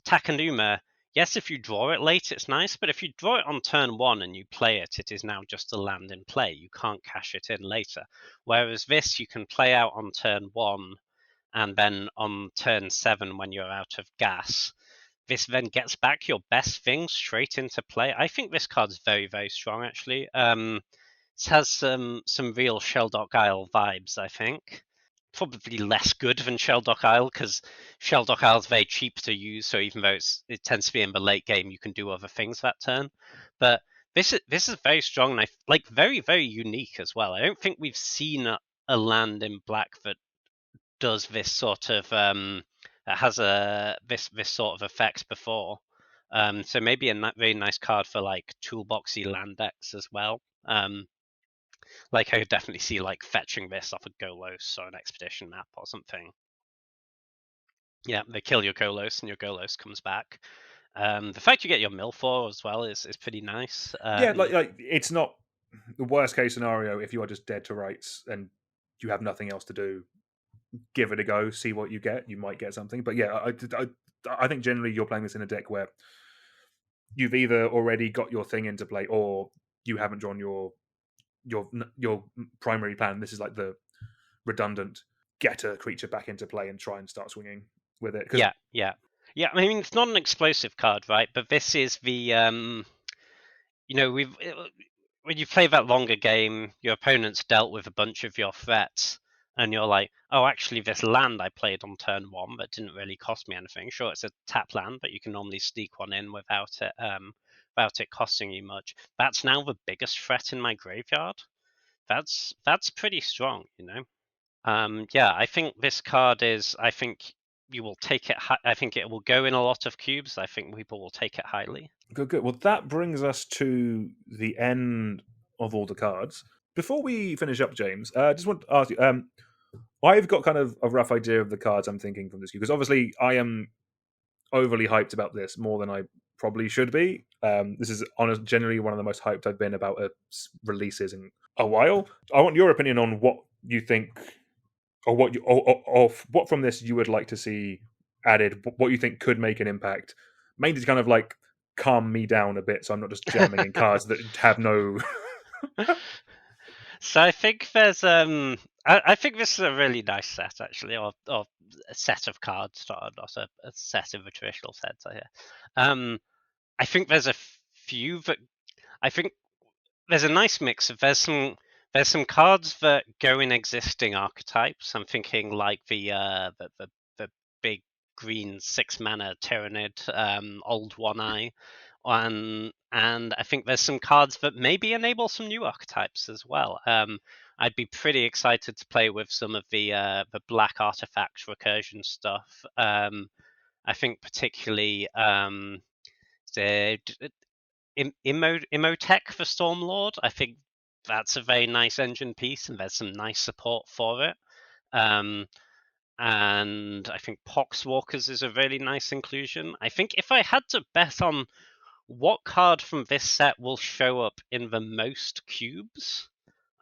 Takenuma, yes, if you draw it late, it's nice, but if you draw it on turn 1 and you play it, it is now just a land in play. You can't cash it in later. Whereas this, you can play out on turn 1, and then on turn 7, when you're out of gas, this then gets back your best thing straight into play. I think this card's very strong, actually. It has some real Shelldock Isle vibes, I think. Probably less good than Shelldock Isle, because Shelldock Isle is very cheap to use, so even though it tends to be in the late game, you can do other things that turn. But this is very strong, and very unique as well. I don't think we've seen a land in black that does this sort of that has this sort of effect before. So maybe a very nice card for, like, toolboxy land decks as well. Like, I could definitely see, like, fetching this off a Golos or an Expedition map or something. Yeah, they kill your Golos and your Golos comes back. The fact you get your mill for as well is pretty nice. Yeah, like it's not the worst case scenario if you are just dead to rights and you have nothing else to do. Give it a go, see what you get. You might get something, but yeah, I think generally you're playing this in a deck where you've either already got your thing into play or you haven't drawn your primary plan. This is like the redundant get a creature back into play and try and start swinging with it. Yeah. I mean, it's not an explosive card, right? But this is the when you play that longer game, your opponent's dealt with a bunch of your threats. and you're like, oh, actually, this land I played on turn 1 that didn't really cost me anything. Sure, it's a tap land, but you can normally sneak one in without it costing you much. That's now the biggest threat in my graveyard. That's pretty strong, you know. Yeah, I think this card is. I think you will take it. I think it will go in a lot of cubes. I think people will take it highly. Good. Well, that brings us to the end of all the cards. Before we finish up, James, I just want to ask you. I've got kind of a rough idea of the cards I'm thinking from this because obviously I am overly hyped about this more than I probably should be. This is generally one of the most hyped I've been about releases in a while. I want your opinion on what you think, or what you, of what from this you would like to see added. What you think could make an impact, mainly to kind of like calm me down a bit, so I'm not just jamming in cards that have no. So I think there's I think this is a really nice set actually, or a set of cards, not a set of a traditional sets. I think there's a few that I think there's a nice mix of there's some cards that go in existing archetypes. I'm thinking like the big green 6-mana Tyrannid, Old One Eye. And I think there's some cards that maybe enable some new archetypes as well. I'd be pretty excited to play with some of the black artifact recursion stuff. I think particularly the Imotech for Stormlord. I think that's a very nice engine piece, and there's some nice support for it. And I think Poxwalkers is a really nice inclusion. I think if I had to bet on what card from this set will show up in the most cubes,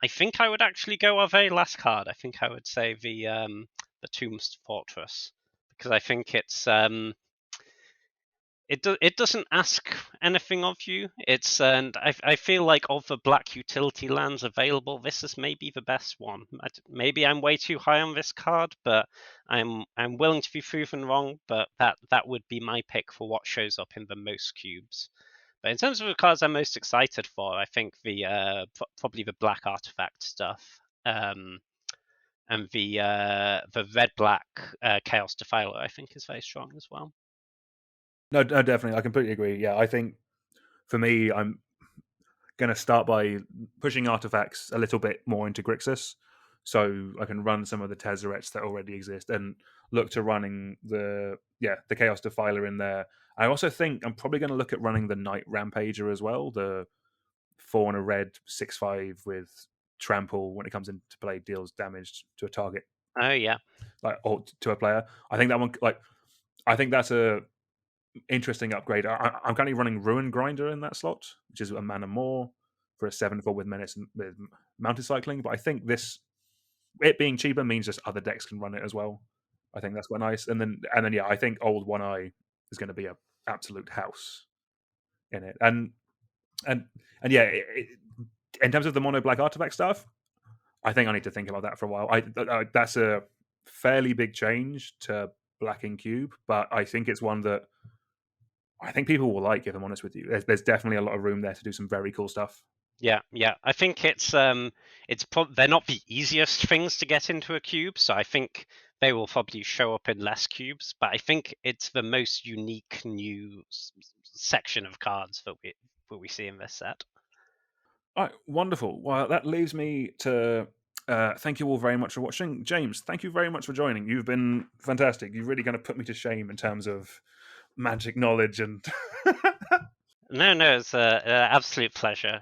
I think I would actually go our very last card. I think I would say the Tombs Fortress, because I think it's it doesn't ask anything of you. And I feel like of the black utility lands available, this is maybe the best one. Maybe I'm way too high on this card, but I'm willing to be proven wrong. But that would be my pick for what shows up in the most cubes. But in terms of the cards I'm most excited for, I think the probably the black artifact stuff, and the red black Chaos Defiler I think is very strong as well. No, definitely, I completely agree. Yeah, I think for me, I'm going to start by pushing artifacts a little bit more into Grixis, so I can run some of the Tezzerets that already exist and look to running the Chaos Defiler in there. I also think I'm probably going to look at running the Night Rampager as well, the 4 and a red 6/5 with trample when it comes into play, deals damage to a target. Oh yeah, or to a player. I think that one, I think that's a interesting upgrade. I'm currently running Ruin Grinder in that slot, which is a mana more for a 7/4 with Menace and with Mounted Cycling. But I think it being cheaper means just other decks can run it as well. I think that's quite nice. And then yeah, I think Old One Eye is going to be an absolute house in it. And yeah, in terms of the mono black artifact stuff, I think I need to think about that for a while. That's a fairly big change to Black and Cube, but I think it's one that I think people will like, if I'm honest with you. There's definitely a lot of room there to do some very cool stuff. Yeah. I think they're not the easiest things to get into a cube, so I think they will probably show up in less cubes. But I think it's the most unique new section of cards that we see in this set. All right, wonderful. Well, that leaves me to thank you all very much for watching. James, thank you very much for joining. You've been fantastic. You've really kind of put me to shame in terms of Magic knowledge and. No, it's an absolute pleasure.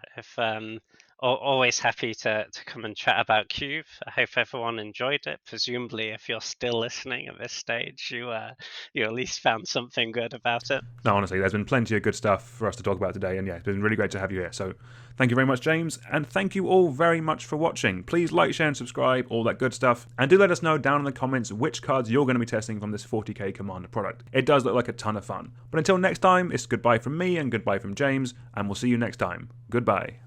Always happy to come and chat about Cube. I hope everyone enjoyed it. Presumably, if you're still listening at this stage, you at least found something good about it. No, honestly, there's been plenty of good stuff for us to talk about today, and yeah, it's been really great to have you here. So thank you very much, James, and thank you all very much for watching. Please like, share, and subscribe, all that good stuff, and do let us know down in the comments which cards you're going to be testing from this 40k Commander product. It does look like a ton of fun. But until next time, it's goodbye from me and goodbye from James, and we'll see you next time. Goodbye.